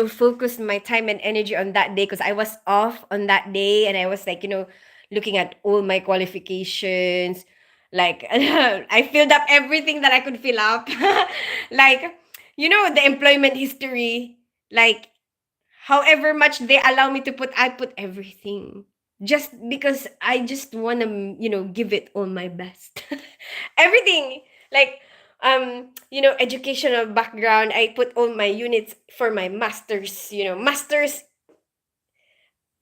focus my time and energy on that day because I was off on that day, and I was like looking at all my qualifications. Like I filled up everything that I could fill up, like the employment history. Like however much they allow me to put, I put everything just because I just want to give it all my best. Everything, like educational background, I put all my units for my masters, masters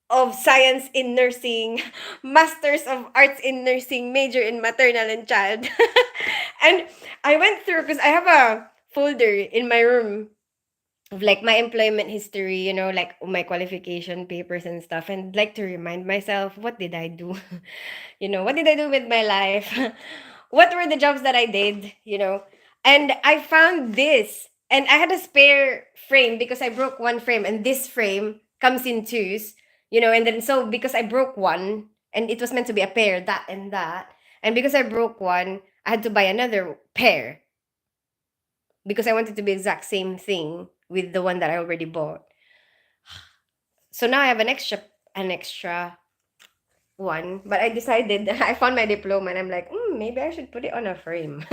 of science in nursing, masters of arts in nursing, major in maternal and child. And I went through because I have a folder in my room of like my employment history, like my qualification papers and stuff, and like to remind myself, what did I do? What did I do with my life? What were the jobs that I did? And I found this, and I had a spare frame because I broke one frame, and this frame comes in twos, and then so because I broke one, and it was meant to be a pair, that and that, and because I broke one, I had to buy another pair because I wanted to be exact same thing with the one that I already bought. So now I have an extra one, but I decided I found my diploma and I'm like, maybe I should put it on a frame.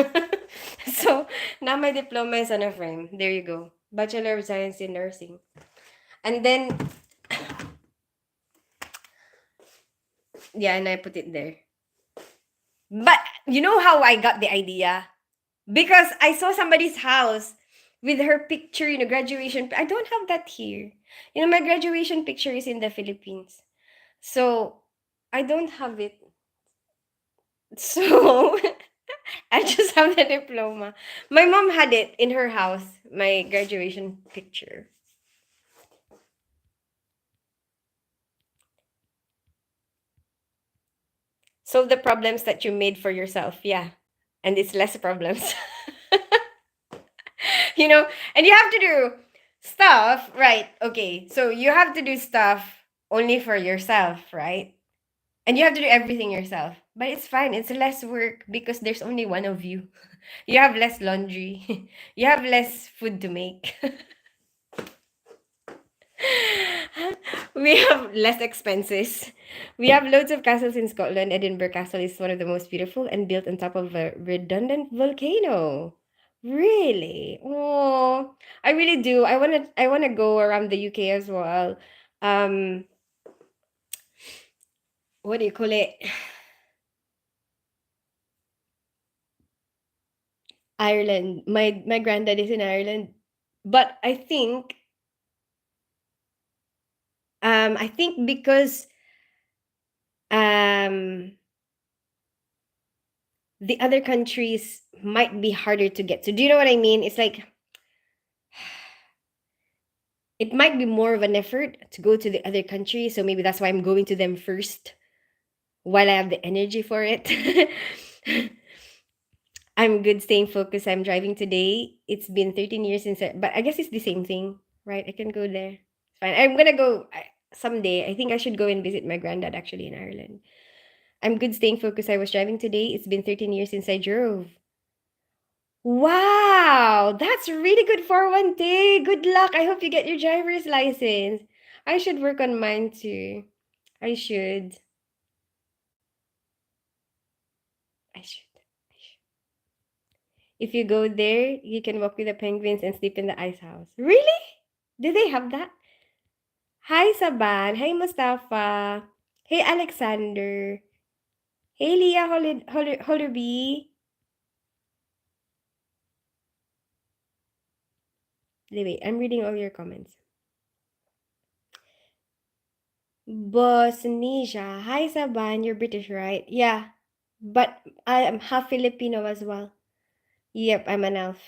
So now my diploma is on a frame. There you go. Bachelor of Science in Nursing. And then yeah, and I put it there. But you know how I got the idea? Because I saw somebody's house with her picture, graduation. I don't have that here. My graduation picture is in the Philippines. So I don't have it. So I just have the diploma. My mom had it in her house, my graduation picture. Solve the problems that you made for yourself. Yeah. And it's less problems. you know, and you have to do stuff, right? Okay. So you have to do stuff only for yourself, right? And you have to do everything yourself. But it's fine. It's less work because there's only one of you. You have less laundry. You have less food to make. We have less expenses. We have loads of castles in Scotland. Edinburgh Castle is one of the most beautiful and built on top of a redundant volcano. Really? Oh, I really do. I wanna go around the UK as well. Um, what do you call it? Ireland. My granddad is in Ireland. But I think because um the other countries might be harder to get to. Do you know what I mean? It's like it might be more of an effort to go to the other country, so maybe that's why I'm going to them first while I have the energy for it. I'm good staying focused. I'm driving today. It's been 13 years since but I guess it's the same thing, right? I can go there. Fine. I'm gonna go someday. I think I should go and visit my granddad actually in Ireland. I'm good staying focused. I was driving today. It's been 13 years since I drove. Wow, that's really good for one day. Good luck. I hope you get your driver's license. I should work on mine too. I should. I should. I should. If you go there, you can walk with the penguins and sleep in the ice house. Really? Do they have that? Hi, Saban. Hey, Mustafa. Hey, Alexander. Hey, Leah Hollerby. Wait, I'm reading all your comments. Bosnia. Hi, Saban. You're British, right? Yeah. But I am half Filipino as well. Yep, I'm an elf.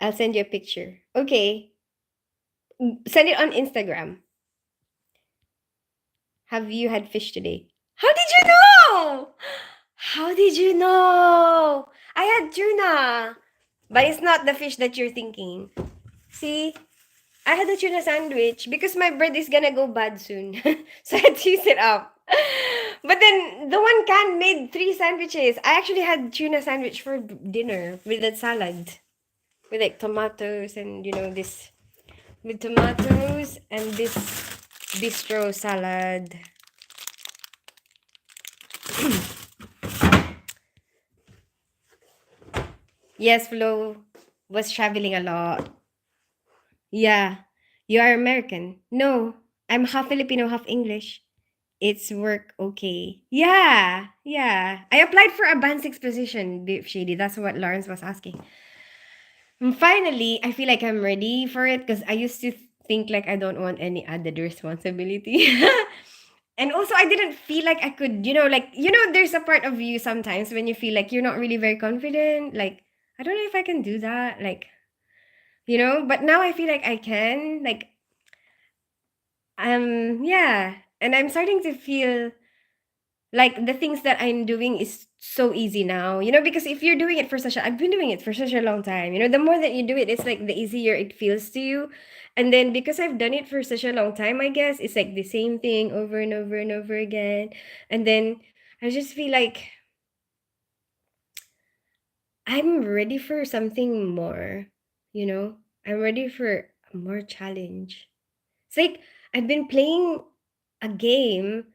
I'll send you a picture. Okay. Send it on Instagram. Have you had fish today? How did you know? How did you know? I had tuna. But it's not the fish that you're thinking. See? I had a tuna sandwich because my bread is gonna go bad soon. So I had to use it up. But then the one can made 3 sandwiches. I actually had tuna sandwich for dinner with that salad. With like tomatoes and this with tomatoes and this bistro salad. Yes, Flo was traveling a lot. Yeah. You are American. No, I'm half Filipino, half English. It's work okay. Yeah, yeah. I applied for a band six position, Beef Shady. That's what Lawrence was asking. And finally, I feel like I'm ready for it because I used to think like I don't want any added responsibility. And also I didn't feel like I could, there's a part of you sometimes when you feel like you're not really very confident. Like, I don't know if I can do that. Like, but now I feel like I can. Like, yeah. And I'm starting to feel like the things that I'm doing is so easy now, because if you're doing it for I've been doing it for such a long time, the more that you do it, it's like the easier it feels to you. And then because I've done it for such a long time, I guess it's like the same thing over and over and over again. And then I just feel like I'm ready for something more, you know? I'm ready for a more challenge. It's like I've been playing a game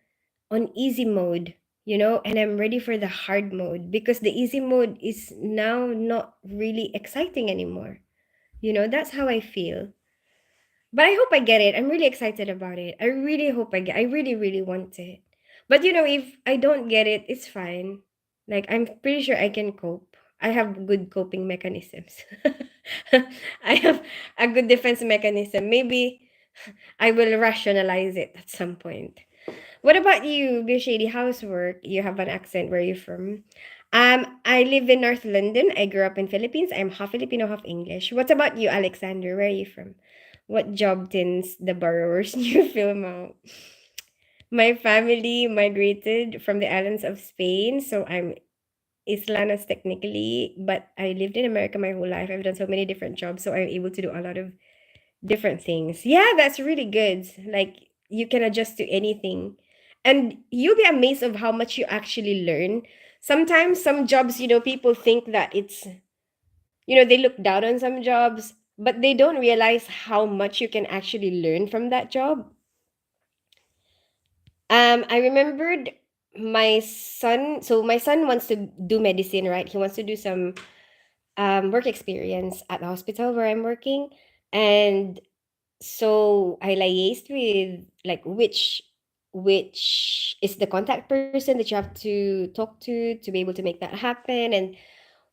on easy mode, and I'm ready for the hard mode because the easy mode is now not really exciting anymore. That's how I feel. But I hope I get it. I'm really excited about it. I really hope I really, really want it. But if I don't get it, it's fine. Like I'm pretty sure I can cope. I have good coping mechanisms. I have a good defense mechanism. Maybe I will rationalize it at some point. What about you, Shady? How's work? You have an accent. Where are you from? I live in North London. I grew up in Philippines. I'm half Filipino, half English. What about you, Alexander? Where are you from? What job tins the borrowers new film out? My family migrated from the islands of Spain, so I'm Islanos technically, but I lived in America my whole life. I've done so many different jobs, so I'm able to do a lot of different things. Yeah, that's really good. Like you can adjust to anything. And you'll be amazed of how much you actually learn. Sometimes some jobs, people think that it's, they look down on some jobs. but they don't realize how much you can actually learn from that job. I remembered my son. So my son wants to do medicine, right? He wants to do some work experience at the hospital where I'm working, and so I liaised with like which is the contact person that you have to talk to be able to make that happen. And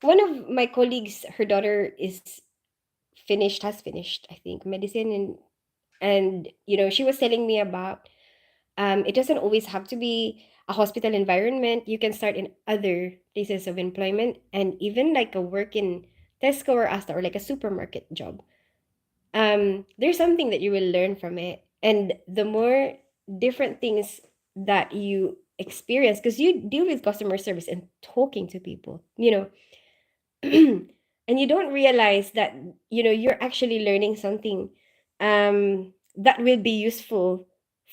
one of my colleagues, her daughter is finished has finished, I think, medicine, and she was telling me about it doesn't always have to be a hospital environment. You can start in other places of employment, and even like a work in Tesco or Asta, or like a supermarket job. There's something that you will learn from it, and the more different things that you experience, because you deal with customer service and talking to people, and you don't realize that you're actually learning something that will be useful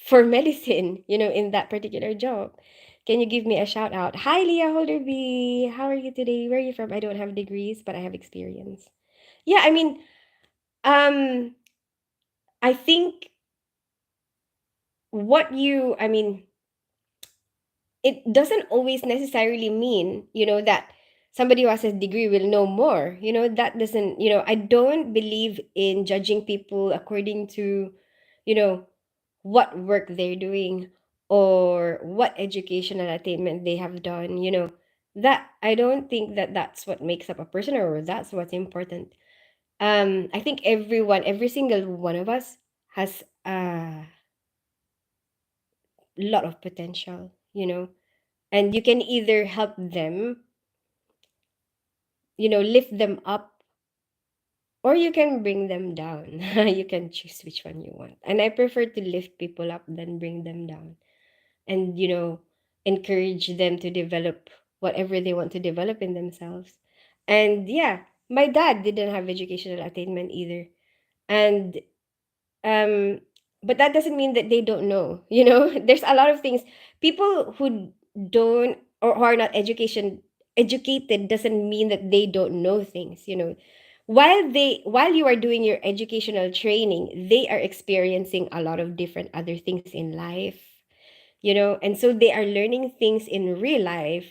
for medicine, in that particular job. Can you give me a shout out? Hi, Leah Holderby. How are you today? Where are you from? I don't have degrees, but I have experience. Yeah, I mean, um, I think I mean, it doesn't always necessarily mean, that somebody who has a degree will know more. That doesn't, I don't believe in judging people according to, you know, what work they're doing or what educational attainment they have done, that I don't think that that's what makes up a person, or that's what's important. I think every single one of us has a lot of potential, and you can either help them, lift them up, or you can bring them down. You can choose which one you want, and I prefer to lift people up than bring them down, and encourage them to develop whatever they want to develop in themselves. And yeah, my dad didn't have educational attainment either, and um but that doesn't mean that they don't know. There's a lot of things. People who don't, or who are not educated, doesn't mean that they don't know things. While you are doing your educational training, they are experiencing a lot of different other things in life, and so they are learning things in real life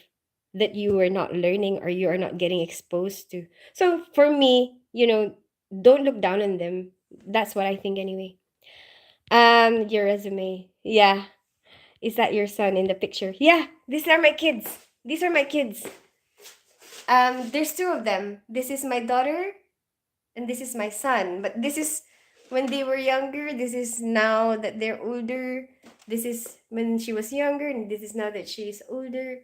that you are not learning, or you are not getting exposed to. So for me, don't look down on them. That's what I think anyway. Your resume. Yeah. Is that your son in the picture? Yeah, these are my kids. These are my kids. There's two of them. This is my daughter and this is my son. But this is when they were younger. This is now that they're older. This is when she was younger, and this is now that she's older.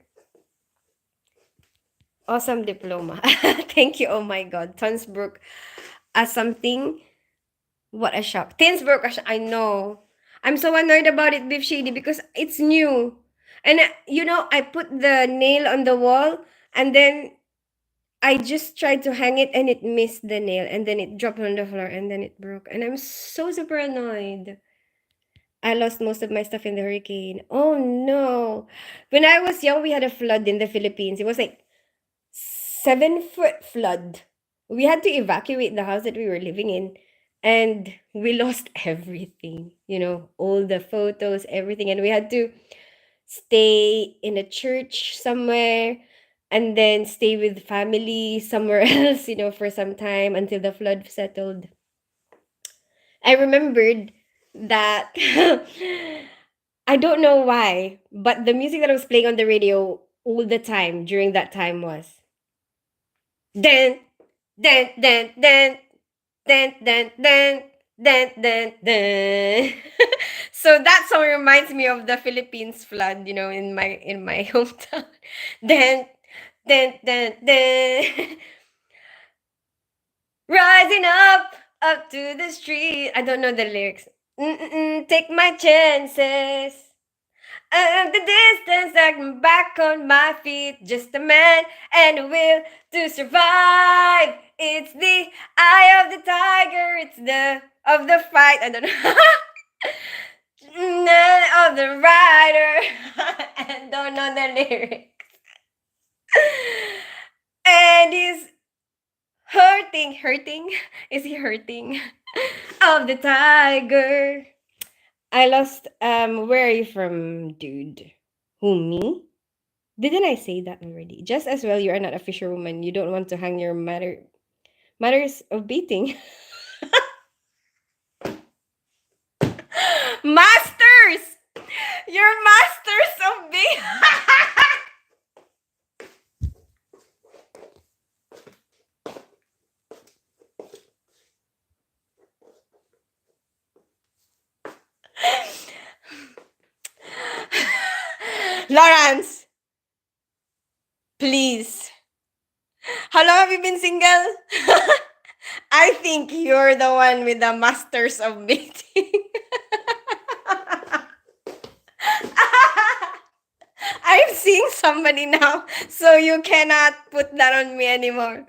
Awesome diploma. Thank you. Oh my God. Tonsbrook as something. What a shock. Tinsbrook, I know. I'm so annoyed about it, Beef Shady, because it's new. And I put the nail on the wall, and then I just tried to hang it and it missed the nail, and then it dropped on the floor, and then it broke. And I'm so super annoyed. I lost most of my stuff in the hurricane. Oh no. When I was young, we had a flood in the Philippines. It was like 7-foot flood. We had to evacuate the house that we were living in, and we lost everything, all the photos, everything. And we had to stay in a church somewhere, and then stay with family somewhere else, for some time until the flood settled. I remembered that I don't know why, but the music that was playing on the radio all the time during that time was dun dun dun dun dun dun dun dun dun dun. So that song reminds me of the Philippines flood, in my hometown. Dun dun dun dun. Rising up to the street. I don't know the lyrics. Mm-mm-mm, take my chances. The distance, I'm back on my feet. Just a man and a will to survive. It's the eye of the tiger. It's the of the fight. I don't know. None of the rider. I don't know the lyrics. And he's hurting think hurting? Is he hurting? Of the tiger. I lost where are you from, dude? Who, me? Didn't I say that already? Just as well you are not a fisherwoman. You don't want to hang your matters of beating. Masters! You're masters of being Lawrence, please. How long have you been single? I think you're the one with the masters of beating. I'm seeing somebody now, so you cannot put that on me anymore.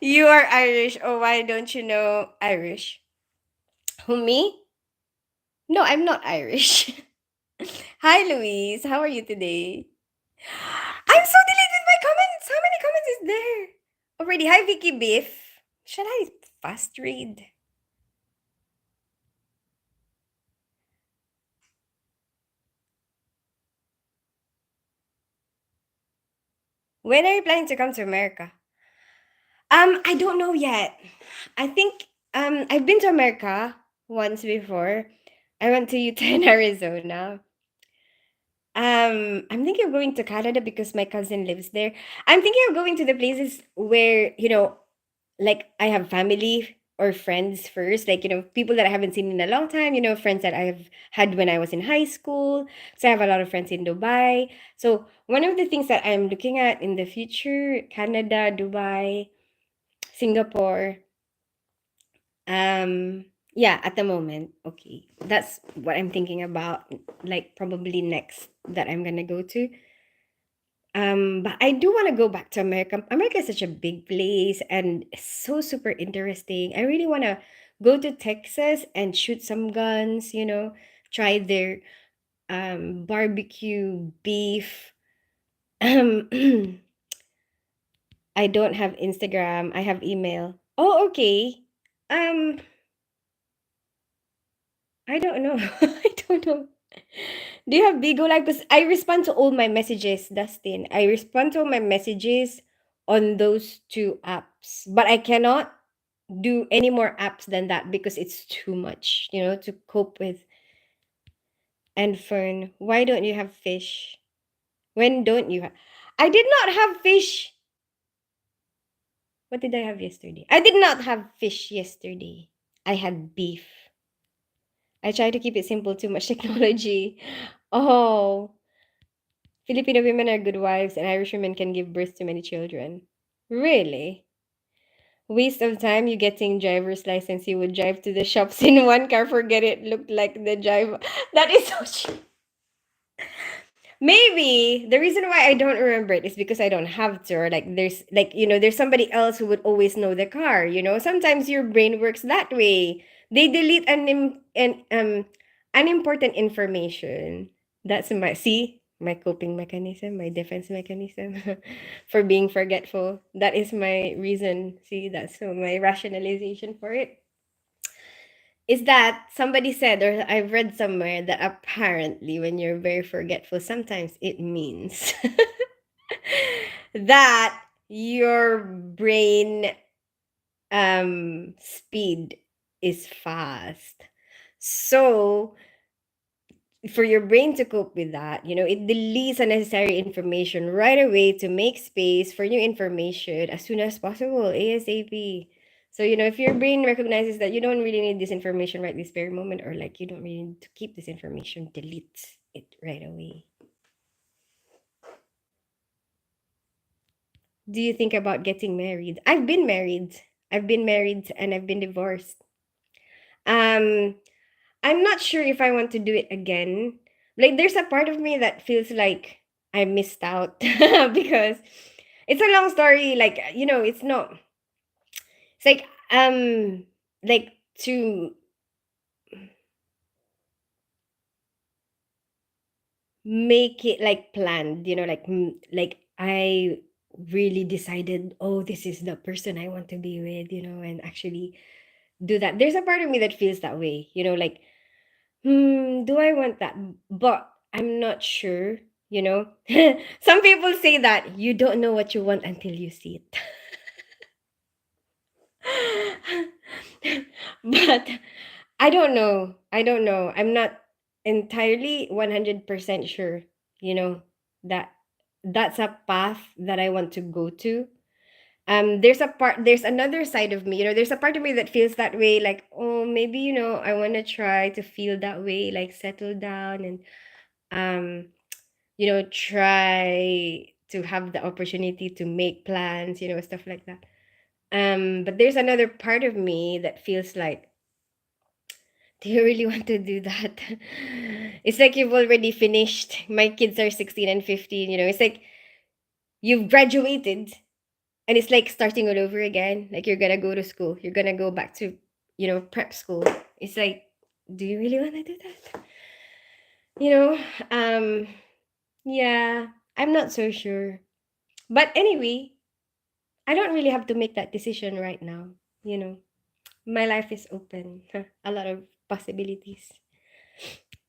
You are Irish. Oh, why don't you know Irish? Who, me? No, I'm not Irish. Hi, Louise. How are you today? I'm so deleted my comments. How many comments is there? Already. Hi, Vicky Biff. Should I fast read? When are you planning to come to America? I don't know yet. I think I've been to America once before. I went to Utah and Arizona. I'm thinking of going to Canada because my cousin lives there. I'm thinking of going to the places where, like I have family or friends first, like, people that I haven't seen in a long time, friends that I've had when I was in high school. So I have a lot of friends in Dubai. So one of the things that I'm looking at in the future, Canada, Dubai, Singapore. Yeah, at the moment, okay. That's what I'm thinking about, like probably next that I'm gonna go to. But I do want to go back to America. America is such a big place and it's so super interesting. I really want to go to Texas and shoot some guns, try their barbecue beef. Um I don't have Instagram. I have email. Oh, okay. Um I don't know. I don't know. Do you have Bigo Live? Because I respond to all my messages, Dustin. I respond to all my messages on those two apps, but I cannot do any more apps than that because it's too much, to cope with. And Fern, why don't you have fish? When don't you have? I did not have fish. What did I have yesterday? I did not have fish yesterday. I had beef. I try to keep it simple, too much technology. Oh, Filipino women are good wives, and Irish women can give birth to many children. Really? Waste of time, you getting driver's license. You would drive to the shops in one car, forget it, looked like the driver. That is so true. Maybe the reason why I don't remember it is because I don't have to, or like there's like there's somebody else who would always know the car. Sometimes your brain works that way. They delete unimportant information. That's my coping mechanism, my defense mechanism for being forgetful. That is my reason. See, that's my rationalization for it. Is that somebody said, or I've read somewhere, that apparently when you're very forgetful, sometimes it means that your brain speed is fast. So for your brain to cope with that, it deletes unnecessary information right away to make space for new information as soon as possible, ASAP. So, if your brain recognizes that you don't really need this information right this very moment, or like you don't really need to keep this information, delete it right away. Do you think about getting married? I've been married. I've been married and I've been divorced. Um, I'm not sure if I want to do it again. Like, there's a part of me that feels like I missed out because it's a long story. Like, it's not. It's like to make it like planned. Like I really decided, oh, this is the person I want to be with, and actually do that. There's a part of me that feels that way, like, do I want that? But I'm not sure, you know. Some people say that you don't know what you want until you see it. But I don't know. I don't know. I'm not entirely 100% sure, you know, that that's a path that I want to go to. There's another side of me, there's a part of me that feels that way, like, oh, maybe, I want to try to feel that way, like settle down and um try to have the opportunity to make plans, stuff like that. But there's another part of me that feels like, do you really want to do that? It's like you've already finished. My kids are 16 and 15, it's like you've graduated and it's like starting all over again. Like you're gonna go to school, you're gonna go back to, prep school. It's like, do you really want to do that? You know, um, yeah, I'm not so sure. But anyway, I don't really have to make that decision right now. You know, my life is open, a lot of possibilities.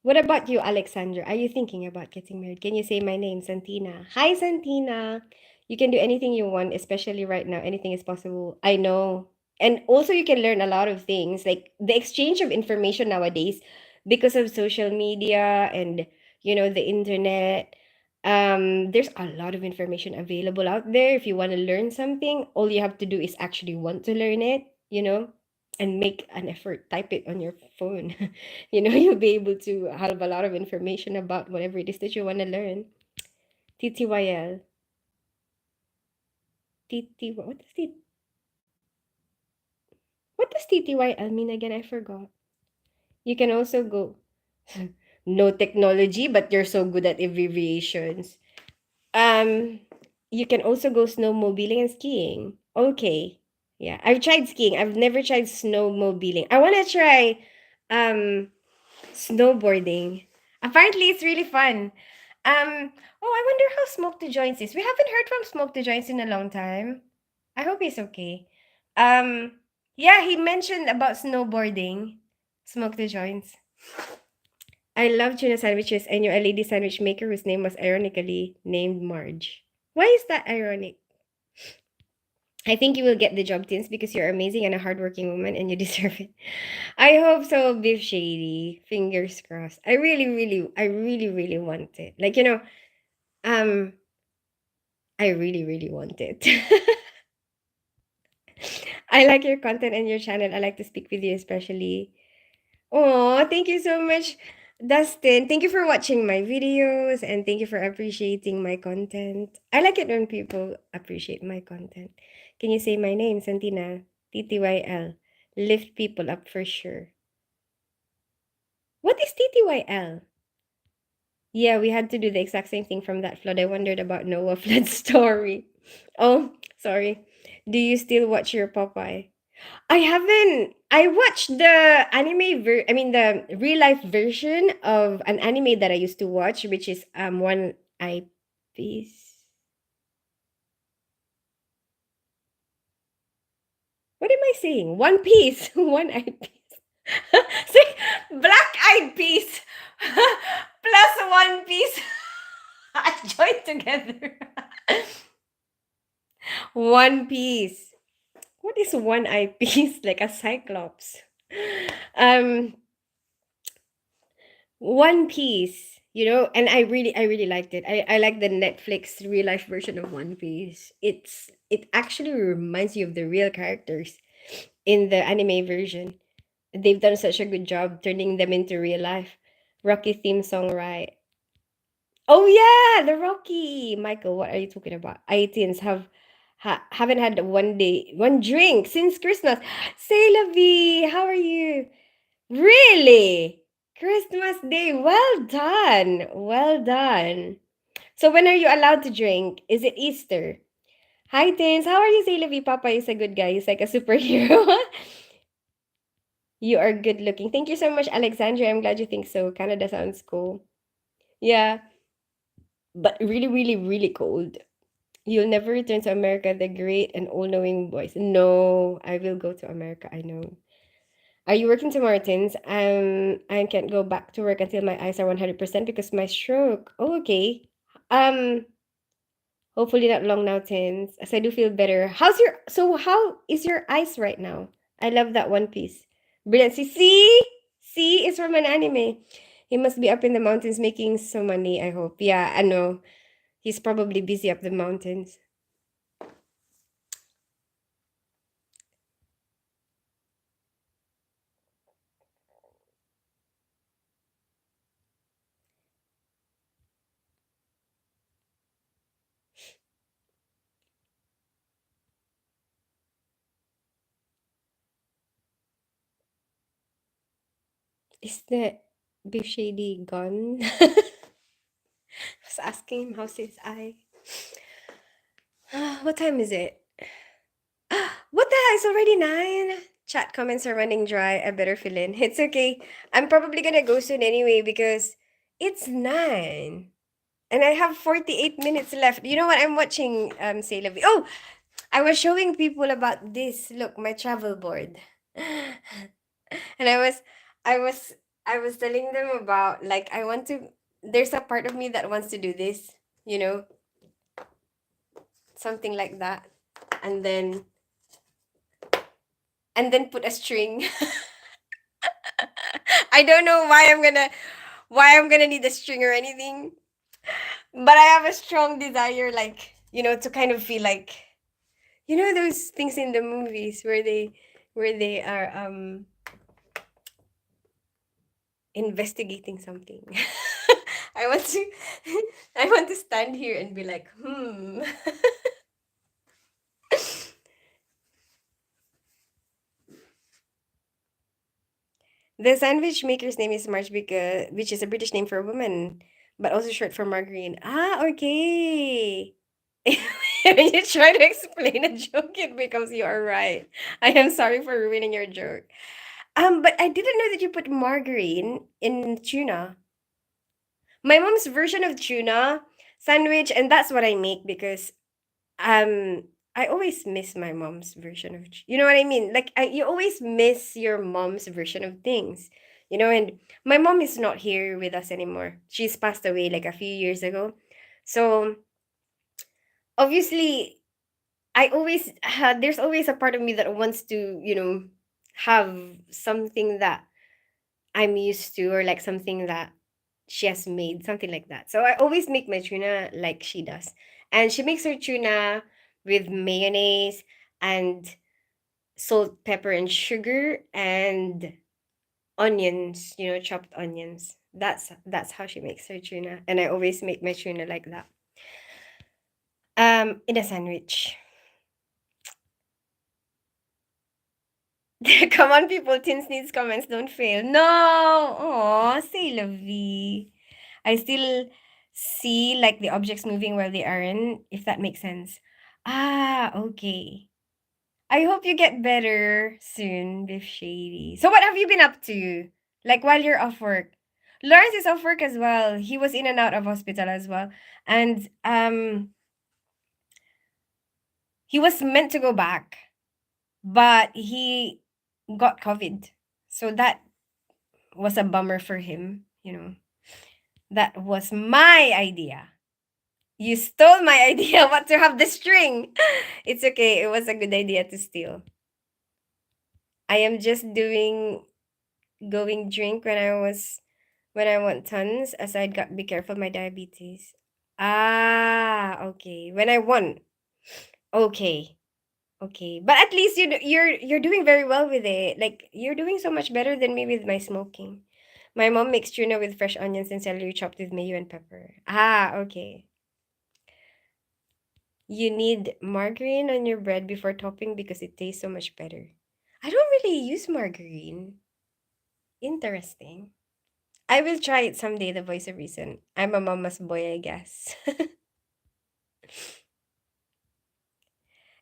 What about you, Alexandra? Are you thinking about getting married? Can you say my name, Santina? Hi, Santina. You can do anything you want, especially right now. Anything is possible. I know. And also, you can learn a lot of things, like the exchange of information nowadays because of social media and, the internet. There's a lot of information available out there. If you want to learn something, all you have to do is actually want to learn it, and make an effort, type it on your phone. You'll be able to have a lot of information about whatever it is that you want to learn. TTYL. TT, what does TTYL mean again? I forgot. You can also go, no technology, but you're so good at abbreviations. Um, you can also go snowmobiling and skiing. Okay. Yeah, I've tried skiing. I've never tried snowmobiling. I want to try um snowboarding. Apparently, it's really fun. I wonder how Smoke the Joints is. We haven't heard from Smoke the Joints in a long time. I hope he's okay. Um, yeah, he mentioned about snowboarding. Smoke the Joints. I love tuna sandwiches. I knew a lady sandwich maker whose name was ironically named Marge. Why is that ironic? I think you will get the job, Tins, because you're amazing and a hardworking woman and you deserve it. I hope so, Beef Shady. Fingers crossed. I really want it. Like, um, I really want it. I like your content and your channel. I like to speak with you, especially. Oh, thank you so much, Dustin. Thank you for watching my videos and thank you for appreciating my content. I like it when people appreciate my content. Can you say my name, Santina? TTYL. Lift people up for sure. What is TTYL? Yeah, we had to do the exact same thing from that flood. I wondered about Noah flood story. Oh, sorry. Do you still watch your Popeye? I haven't. I watched the I mean the real life version of an anime that I used to watch, which is One Eye Piece. What am I saying? One Piece. One Eye Piece. See, Black Eyed Piece plus One Piece. I joined together. One Piece. What is One Eye Piece? Like a cyclops. Um One Piece, and I really liked it. I like the Netflix real life version of One Piece. It actually reminds you of the real characters in the anime version. They've done such a good job turning them into real life. Rocky theme song, right? Oh yeah, the Rocky. Michael, what are you talking about? Itins haven't had one drink since Christmas. Say Lovey, how are you? Really? Christmas Day. Well done. Well done. So when are you allowed to drink? Is it Easter? Hi, Tins. How are you, Saylavi? Papa is a good guy. He's like a superhero. You are good looking. Thank you so much, Alexandria. I'm glad you think so. Canada sounds cool. Yeah, but really, really, really cold. You'll never return to America, the great and all-knowing voice. No, I will go to America. I know. Are you working tomorrow, Tins? I can't go back to work until my eyes are 100% because my stroke. Oh, okay. Um, Hopefully not long now, Tins, as I do feel better. How is your eyes right now? I love that one piece. Brilliant. See, it's from an anime. He must be up in the mountains making some money, I hope. Yeah, I know. He's probably busy up the mountains. Is the Beef Shady gone? I was asking him how's his eye. What time is it? What the hell? It's already 9. Chat comments are running dry. I better fill in. It's okay. I'm probably gonna go soon anyway because it's 9. And I have 48 minutes left. You know what? I'm watching Sailor V. Oh, I was showing people about this. Look, my travel board. And I was I was telling them about like I want to there's a part of me that wants to do this, you know, something like that. And then put a string. I don't know why I'm gonna need a string or anything, but I have a strong desire, like to kind of feel like those things in the movies where they are investigating something. I want to I want to stand here and be like, The sandwich maker's name is Marge because which is a British name for a woman, but also short for margarine. Ah, okay. When you try to explain a joke, it becomes you are right. I am sorry for ruining your joke. But I didn't know that you put margarine in tuna. My mom's version of tuna sandwich, and that's what I make because um I always miss my mom's version of you know what I mean? Like you always miss your mom's version of things. And my mom is not here with us anymore. She's passed away like a few years ago. So obviously there's always a part of me that wants to, have something that I'm used to, or like something that she has made, something like that. So I always make my tuna like she does. And she makes her tuna with mayonnaise and salt, pepper, and sugar and onions, chopped onions. That's how she makes her tuna. And I always make my tuna like that. In a sandwich. Come on, people. Tins needs comments. Don't fail. No. Oh, say lovey. I still see like the objects moving while they aren't, if that makes sense. Ah, okay. I hope you get better soon, Biff Shady. So what have you been up to? Like while you're off work? Lawrence is off work as well. He was in and out of hospital as well. And he was meant to go back, but he got COVID. So that was a bummer for him. That was my idea. You stole my idea what to have the string. It's okay. It was a good idea to steal. I am just doing going drink when I want tons, aside got be careful my diabetes. Ah, okay. When I want. Okay. Okay. But at least you're doing very well with it. Like you're doing so much better than me with my smoking. My mom makes tuna with fresh onions and celery chopped with mayo and pepper. Ah, okay. You need margarine on your bread before topping because it tastes so much better. I don't really use margarine. Interesting. I will try it someday, the voice of reason. I'm a mama's boy, I guess.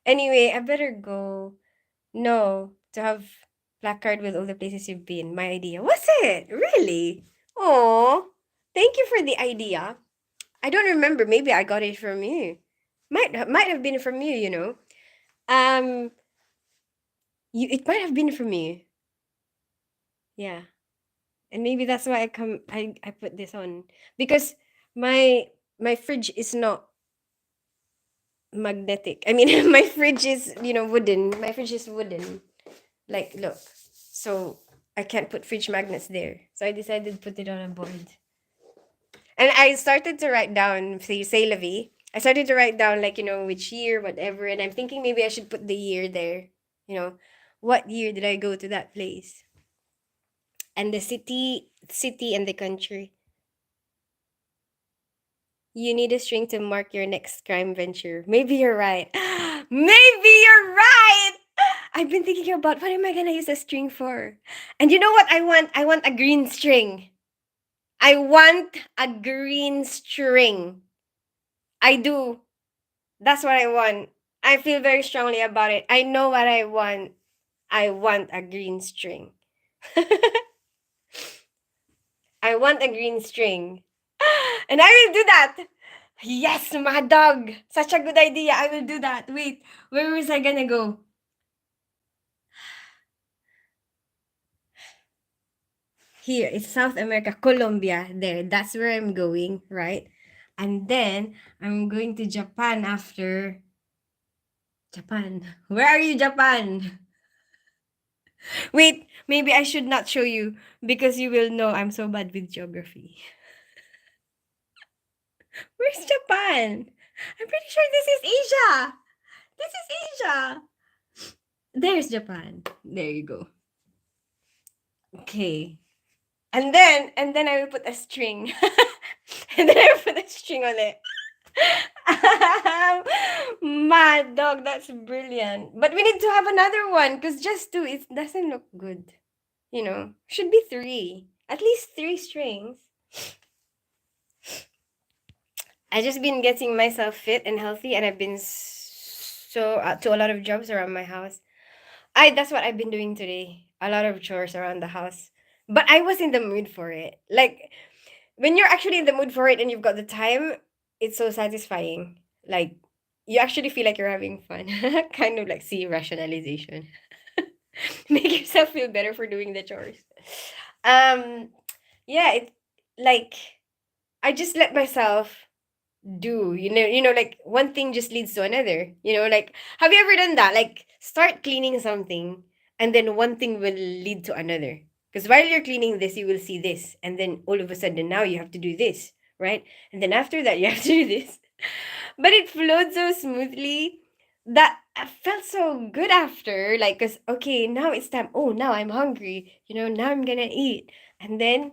Anyway, I better go. No, to have placard with all the places you've been. My idea. Was it? Really? Oh, thank you for the idea. I don't remember. Maybe I got it from you. Might have been from you, you know. Um, it might have been from you. Yeah. And maybe that's why I put this on because my my fridge is not magnetic. I mean, my fridge is, wooden. My fridge is wooden. Like, look. So I can't put fridge magnets there. So I decided to put it on a board. And I started to write down, say la vie. I started to write down, like, which year, whatever. And I'm thinking maybe I should put the year there. You know, what year did I go to that place? And the city and the country. You need a string to mark your next crime venture. Maybe you're right. Maybe you're right. I've been thinking about what am I gonna use a string for? And you know what I want? I want a green string. I want a green string. I do. That's what I want. I feel very strongly about it. I know what I want. I want a green string. I want a green string. And I will do that. Yes, my dog. Such a good idea. I will do that. Wait, where was I gonna go? Here, it's South America, Colombia. There, that's where I'm going, right? And then I'm going to Japan after. Japan. Where are you, Japan? Wait, maybe I should not show you because you will know I'm so bad with geography. Where's Japan? I'm pretty sure this is Asia. This is Asia. There's Japan. There you go. Okay. And then I will put a string. And then I will put a string on it. Mad dog, that's brilliant. But we need to have another one because just two, it doesn't look good. Should be three. At least three strings. I just been getting myself fit and healthy, and I've been so to a lot of jobs around my house. I That's what I've been doing today. A lot of chores around the house. But I was in the mood for it. Like when you're actually in the mood for it and you've got the time, it's so satisfying. Like you actually feel like you're having fun. Kind of like see rationalization. Make yourself feel better for doing the chores. Um yeah, it like I just let myself do like one thing just leads to another, like have you ever done that, like start cleaning something and then one thing will lead to another, because while you're cleaning this you will see this, and then all of a sudden now you have to do this, right? And then after that you have to do this. But it flowed so smoothly that I felt so good after, like, because okay, now it's time, oh now I'm hungry, now I'm gonna eat. And then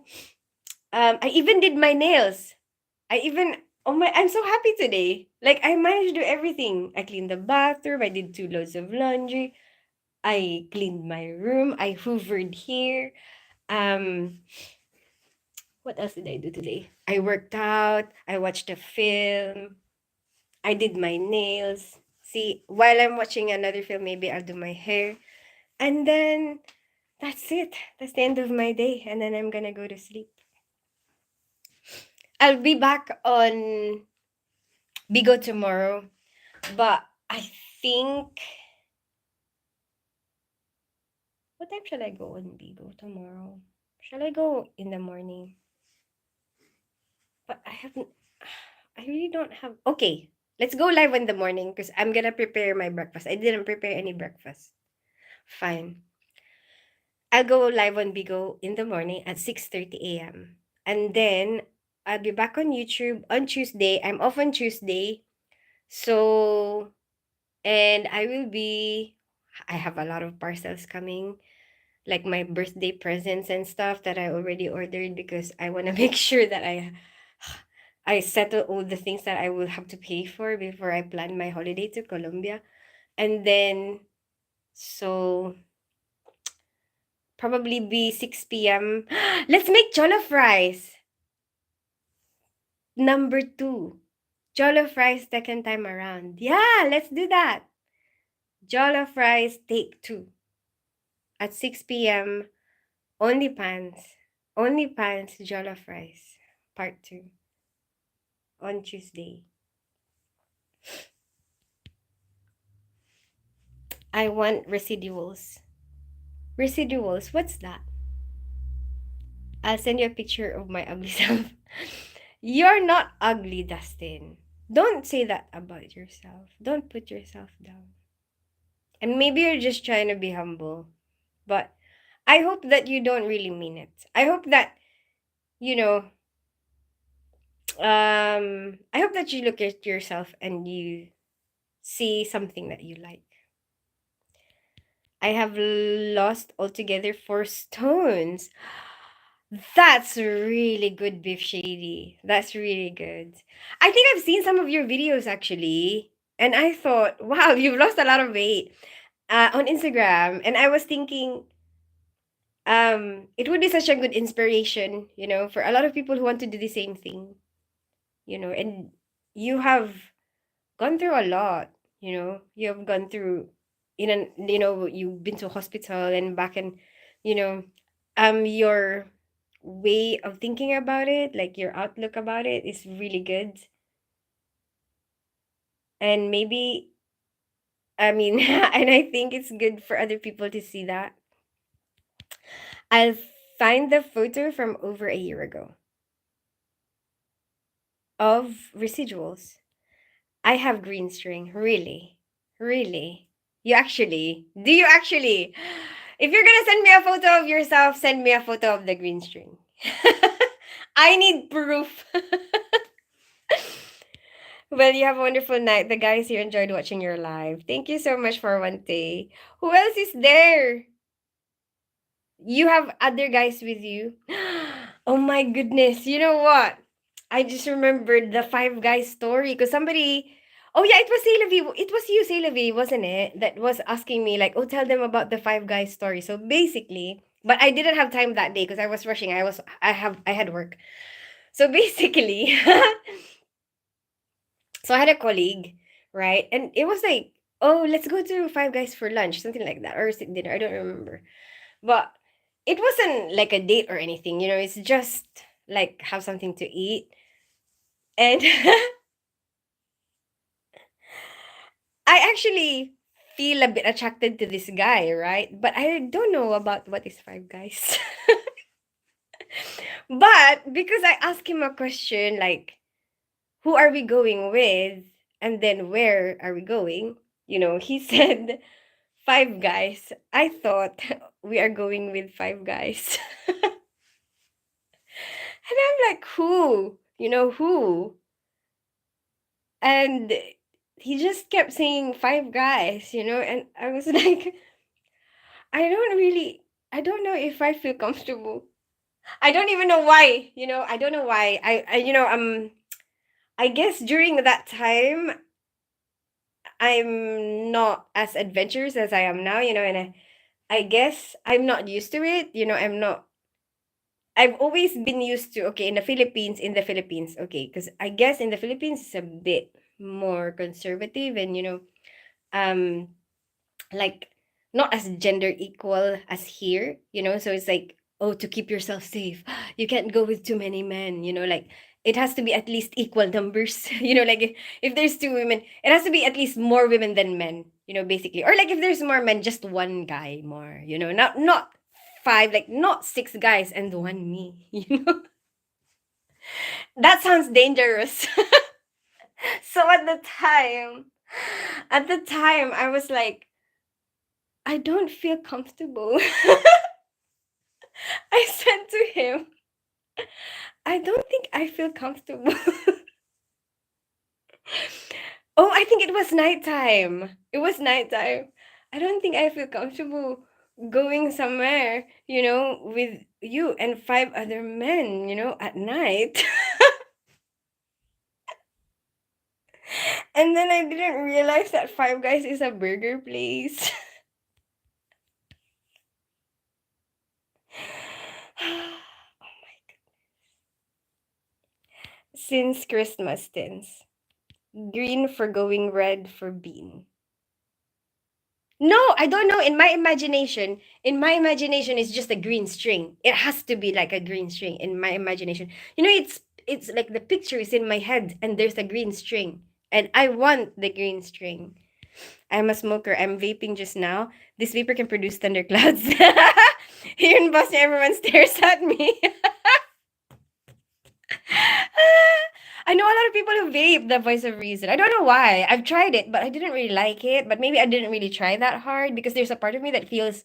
I even did my nails. I even Oh my, I'm so happy today. Like I managed to do everything. I cleaned the bathroom, I did two loads of laundry, I cleaned my room, I hoovered here. Um what else did I do today? I worked out, I watched a film, I did my nails. See, while I'm watching another film, maybe I'll do my hair. And then that's it. That's the end of my day. And then I'm gonna go to sleep. I'll be back on Bigo tomorrow. But I think what time shall I go on Bigo tomorrow? Shall I go in the morning? But I haven't. I really don't have. Okay, let's go live in the morning because I'm gonna prepare my breakfast. I didn't prepare any breakfast. Fine. I'll go live on Bigo in the morning at 6:30 a.m. And then I'll be back on YouTube on Tuesday. I'm off on Tuesday. So, and I have a lot of parcels coming, like my birthday presents and stuff that I already ordered because I want to make sure that I settle all the things that I will have to pay for before I plan my holiday to Colombia. And then so probably be 6 p.m. Let's make jollof rice. Number 2. Jollof rice second time around. Yeah, let's do that. Jollof rice take 2 at 6 p.m. Only pans. Only pans jollof rice part 2 on Tuesday. I want residuals. Residuals, what's that? I'll send you a picture of my ugly self. You're not ugly, Dustin. Don't say that about yourself. Don't put yourself down. And maybe you're just trying to be humble. But I hope that you don't really mean it. I hope that, you know, I hope that you look at yourself and you see something that you like. I have lost altogether 4 stones. That's really good, Beef Shady. That's really good. I think I've seen some of your videos actually. And I thought, wow, you've lost a lot of weight on Instagram. And I was thinking, it would be such a good inspiration, for a lot of people who want to do the same thing, and you have gone through a lot, you have gone through you've been to hospital and back, and you know your way of thinking about it, like your outlook about it, is really good. And maybe, I mean, and I think it's good for other people to see that. I'll find the photo from over a year ago of residuals. I have green string. Really? Really? Do you actually? If you're gonna send me a photo of yourself, send me a photo of the green string. I need proof. Well, you have a wonderful night. The guys here enjoyed watching your live. Thank you so much for one day. Who else is there? You have other guys with you? Oh my goodness. You know what? I just remembered the Five Guys story because somebody. Oh yeah, it was Sailavi. It was you, Sailavi, wasn't it? That was asking me like, "Oh, tell them about the Five Guys story." So basically, but I didn't have time that day because I was rushing. I had work. So basically, so I had a colleague, right? And it was like, "Oh, let's go to Five Guys for lunch," something like that, or is it dinner? I don't remember. But it wasn't like a date or anything, it's just like have something to eat. And I actually feel a bit attracted to this guy, right? But I don't know about what is Five Guys. But because I asked him a question like, who are we going with? And then where are we going? He said, Five Guys. I thought we are going with Five Guys. And I'm like, who? Who? And he just kept saying Five Guys, and I was like, I don't know if I feel comfortable. I don't even know why, I don't know why. I guess during that time, I'm not as adventurous as I am now, and I guess I'm not used to it, I've always been used to, okay, in the Philippines, okay, because I guess in the Philippines it's a bit more conservative, and um like not as gender equal as here, so it's like, oh, to keep yourself safe, you can't go with too many men, like it has to be at least equal numbers. Like if there's two women, it has to be at least more women than men, basically, or like if there's more men, just one guy more, not five, like not six guys and one me. That sounds dangerous. So at the time I was like, I don't feel comfortable. I said to him, I don't think I feel comfortable. Oh, I think it was nighttime. It was nighttime. I don't think I feel comfortable going somewhere, with you and five other men, at night. And then I didn't realize that Five Guys is a burger place. Since Christmas tense. Green for going, red for bean. No, I don't know. In my imagination, it's just a green string. It has to be like a green string in my imagination. It's like the picture is in my head, and there's a green string, and I want the green string. I'm a smoker. I'm vaping just now. This vapor can produce thunderclouds. Here in Boston, everyone stares at me. I know a lot of people who vape the voice of reason. I don't know why. I've tried it, but I didn't really like it. But maybe I didn't really try that hard because there's a part of me that feels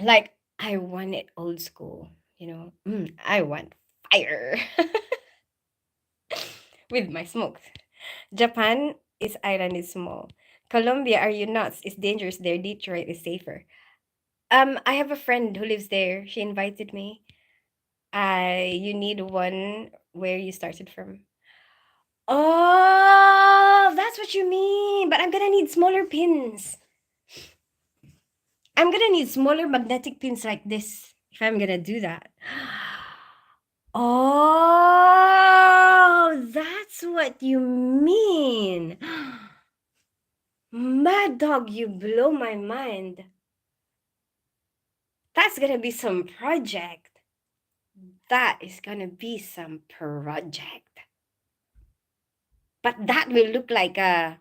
like I want it old school. I want fire with my smoke. Japan is island is small. Colombia, are you nuts? It's dangerous there. Detroit is safer. I have a friend who lives there. She invited me. You need one where you started from. Oh, that's what you mean. But I'm gonna need smaller pins. I'm gonna need smaller magnetic pins like this if I'm gonna do that. Oh, that's what you mean. Mad dog, you blow my mind. That's gonna be some project. That is gonna be some project. But that will look like I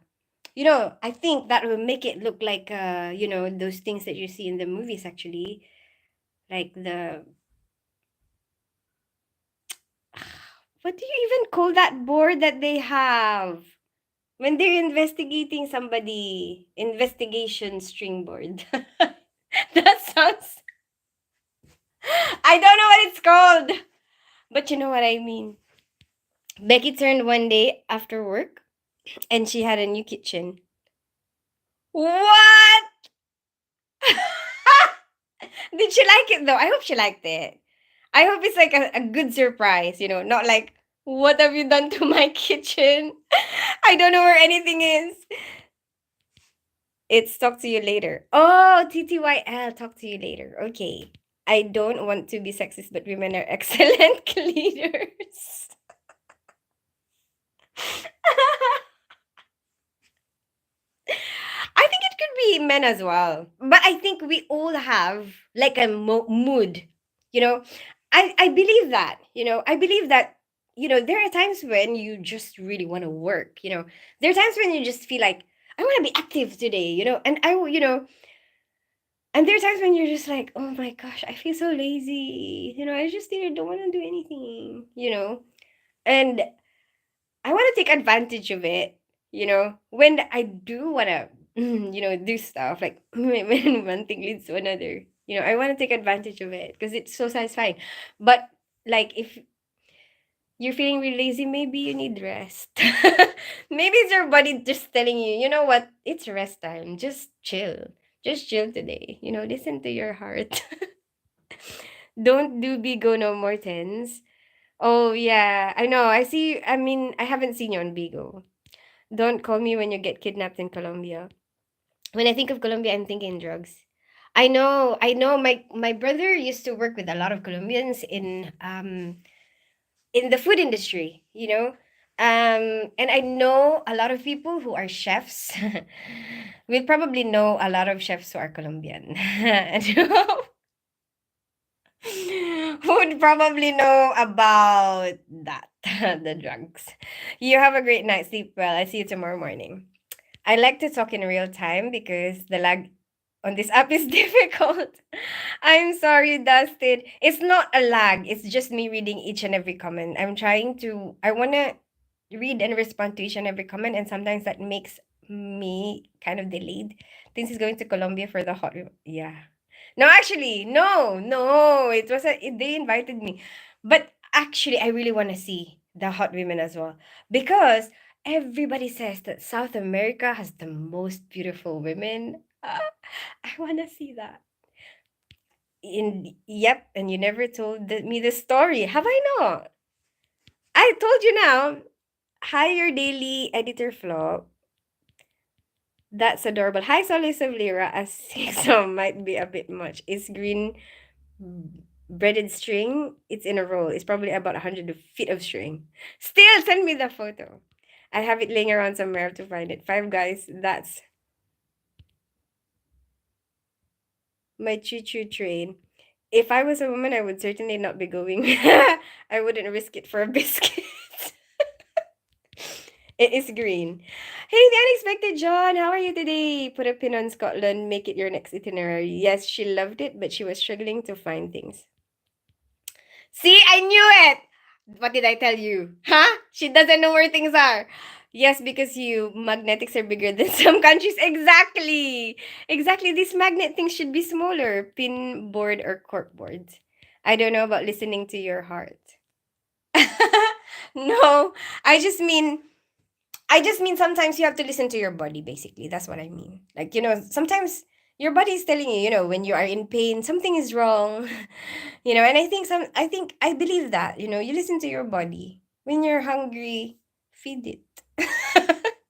think that will make it look like those things that you see in the movies actually. Like the what do you even call that board that they have when they're investigating somebody? Investigation string board. That sounds I don't know what it's called. But you know what I mean. Becky turned one day after work and she had a new kitchen. What? Did she like it though? I hope she liked it. I hope it's like a good surprise, not like, what have you done to my kitchen? I don't know where anything is. It's talk to you later. Oh, TTYL, talk to you later. Okay. I don't want to be sexist, but women are excellent leaders. I think it could be men as well. But I think we all have like a mood, you know. I believe that, I believe that, there are times when you just really want to work, There are times when you just feel like, I want to be active today, and there are times when you're just like, oh my gosh, I feel so lazy, I just don't want to do anything, And I want to take advantage of it, when I do want to, do stuff like when one thing leads to another, I want to take advantage of it because it's so satisfying. But like if you're feeling really lazy, maybe you need rest. Maybe it's your body just telling you, you know what, it's rest time. Just chill. Just chill today. Listen to your heart. Don't do Bigo no more tens. Oh yeah, I know. I see. I mean, I haven't seen you on Bigo. Don't call me when you get kidnapped in Colombia. When I think of Colombia, I'm thinking drugs. I know. My brother used to work with a lot of Colombians in the food industry. And I know a lot of people who are chefs. We probably know a lot of chefs who are Colombian. And would probably know about that, the drugs. You have a great night. Sleep well. I see you tomorrow morning. I like to talk in real time because the lag on this app is difficult. I'm sorry, Dustin. It's not a lag. It's just me reading each and every comment. I want to read and respond to each and every comment, and sometimes that makes me kind of delayed. Thinks he's going to Colombia for the yeah. No, actually, no, no. They invited me. But actually, I really want to see the hot women as well because everybody says that South America has the most beautiful women. I want to see that. Yep, and you never told me the story. Have I not? I told you now. Hi, your daily editor Flo. That's adorable. Hi, Solis of Lyra. I think some might be a bit much. Is green breaded string? It's in a roll. It's probably about 100 feet of string. Still, send me the photo. I have it laying around somewhere to find it. Five Guys. That's my choo-choo train. If I was a woman, I would certainly not be going. I wouldn't risk it for a biscuit. It is green. Hey, the unexpected John, how are you today? Put a pin on Scotland, make it your next itinerary. Yes, she loved it, but she was struggling to find things. See, I knew it. What did I tell you? Huh? She doesn't know where things are. Yes, because you magnetics are bigger than some countries. Exactly. Exactly. These magnet things should be smaller. Pin board or cork boards. I don't know about listening to your heart. No, I just mean sometimes you have to listen to your body, basically. That's what I mean. Like, sometimes your body is telling you, when you are in pain, something is wrong. And I believe that, you listen to your body. When you're hungry, feed it.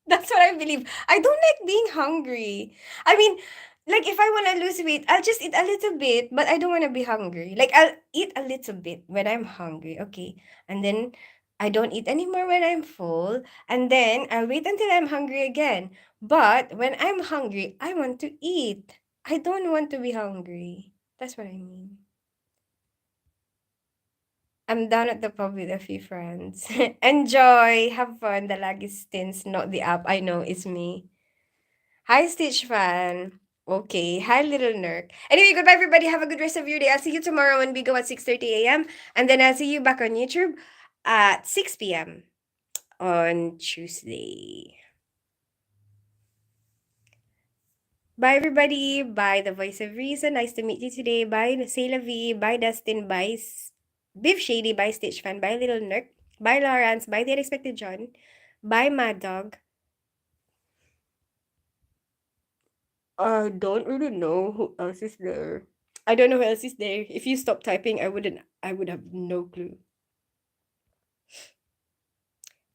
That's what I believe. I don't like being hungry. I mean, like if I want to lose weight, I'll just eat a little bit, but I don't want to be hungry. Like I'll eat a little bit when I'm hungry, okay? And then I don't eat anymore when I'm full, and then I'll wait until I'm hungry again. But when I'm hungry, I want to eat. I don't want to be hungry. That's what I mean. I'm down at the pub with a few friends. Enjoy, have fun. The lag is stints, not the app. I know, it's me. Hi, Stitch fan. Okay. Hi, little Nerk. Anyway, goodbye, everybody. Have a good rest of your day. I'll see you tomorrow when we go at 6:30 a.m. And then I'll see you back on YouTube at 6 p.m. on Tuesday. Bye, everybody. Bye, The Voice of Reason. Nice to meet you today. Bye, Sayla V. Bye, Dustin. Bye, Biff Shady. Bye, Stitch Fan. Bye, Little Nerk. Bye, Lawrence. Bye, The Unexpected John. Bye, Mad Dog. I don't really know who else is there. I don't know who else is there. If you stop typing, I would have no clue.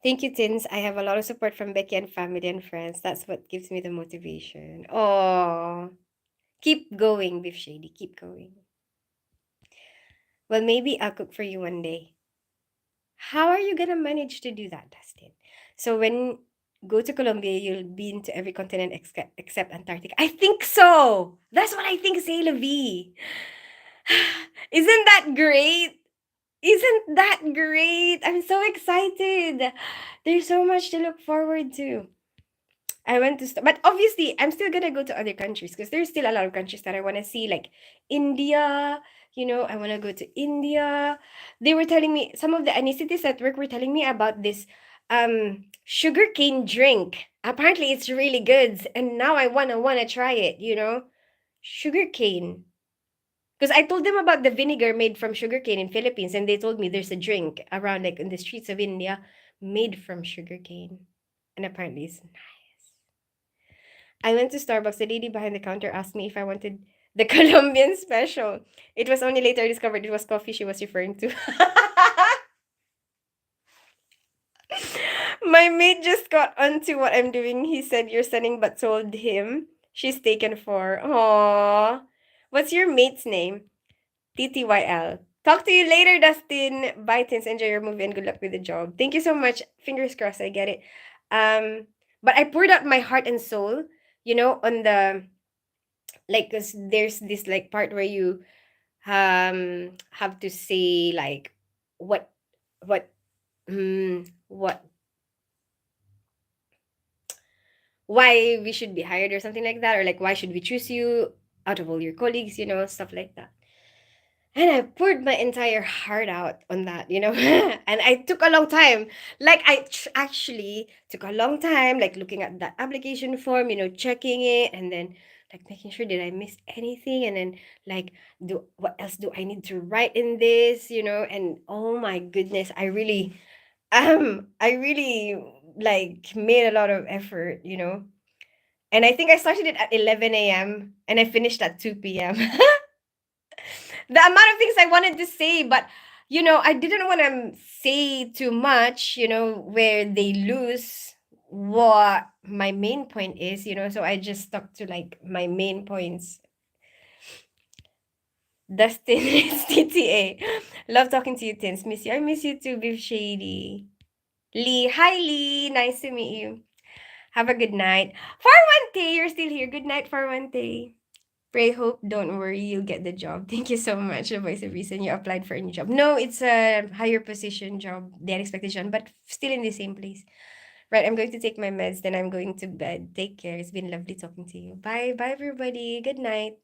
Thank you, Tins. I have a lot of support from Becky and family and friends. That's what gives me the motivation. Oh, keep going, Beef Shady. Keep going. Well, maybe I'll cook for you one day. How are you gonna manage to do that, Dustin? So when go to Colombia, you'll be into every continent except Antarctica. I think so. That's what I think, say la vie. Isn't that great? Isn't that great? I'm so excited. There's so much to look forward to. I went to, but obviously, I'm still gonna go to other countries because there's still a lot of countries that I want to see, like India. I want to go to India. They were telling me some of the anesthetists at work were telling me about this sugarcane drink. Apparently, it's really good, and now I wanna try it. Sugarcane. Because I told them about the vinegar made from sugarcane in Philippines, and they told me there's a drink around like in the streets of India made from sugarcane, and apparently it's nice. I went to Starbucks. The lady behind the counter asked me if I wanted the Colombian special. It was only later I discovered it was coffee she was referring to. My mate just got onto what I'm doing. He said you're sending, but told him she's taken for. Aww. What's your mate's name? TTYL. Talk to you later, Dustin. Bye, Tins. Enjoy your movie and good luck with the job. Thank you so much. Fingers crossed, I get it. But I poured out my heart and soul, on the like, cause there's this like part where you have to say like what what what why we should be hired or something like that, or like why should we choose you out of all your colleagues, stuff like that. And I poured my entire heart out on that, and I took a long time. Like, actually took a long time, like looking at that application form, checking it, and then like making sure did I miss anything, and then like, what else do I need to write in this, and oh my goodness, I really like made a lot of effort, and I think I started it at 11 a.m. and I finished at 2 p.m. The amount of things I wanted to say, but I didn't want to say too much, where they lose what my main point is, so I just stuck to like my main points. Dustin is TTA. Love talking to you, Tins. Miss you. I miss you too, Beef Shady. Lee. Hi, Lee. Nice to meet you. Have a good night. Farwante, you're still here. Good night, Farwante. Pray, hope, don't worry, you'll get the job. Thank you so much. The voice of reason you applied for a new job. No, it's a higher position job, the unexpected job, but still in the same place. Right, I'm going to take my meds, then I'm going to bed. Take care. It's been lovely talking to you. Bye. Bye, everybody. Good night.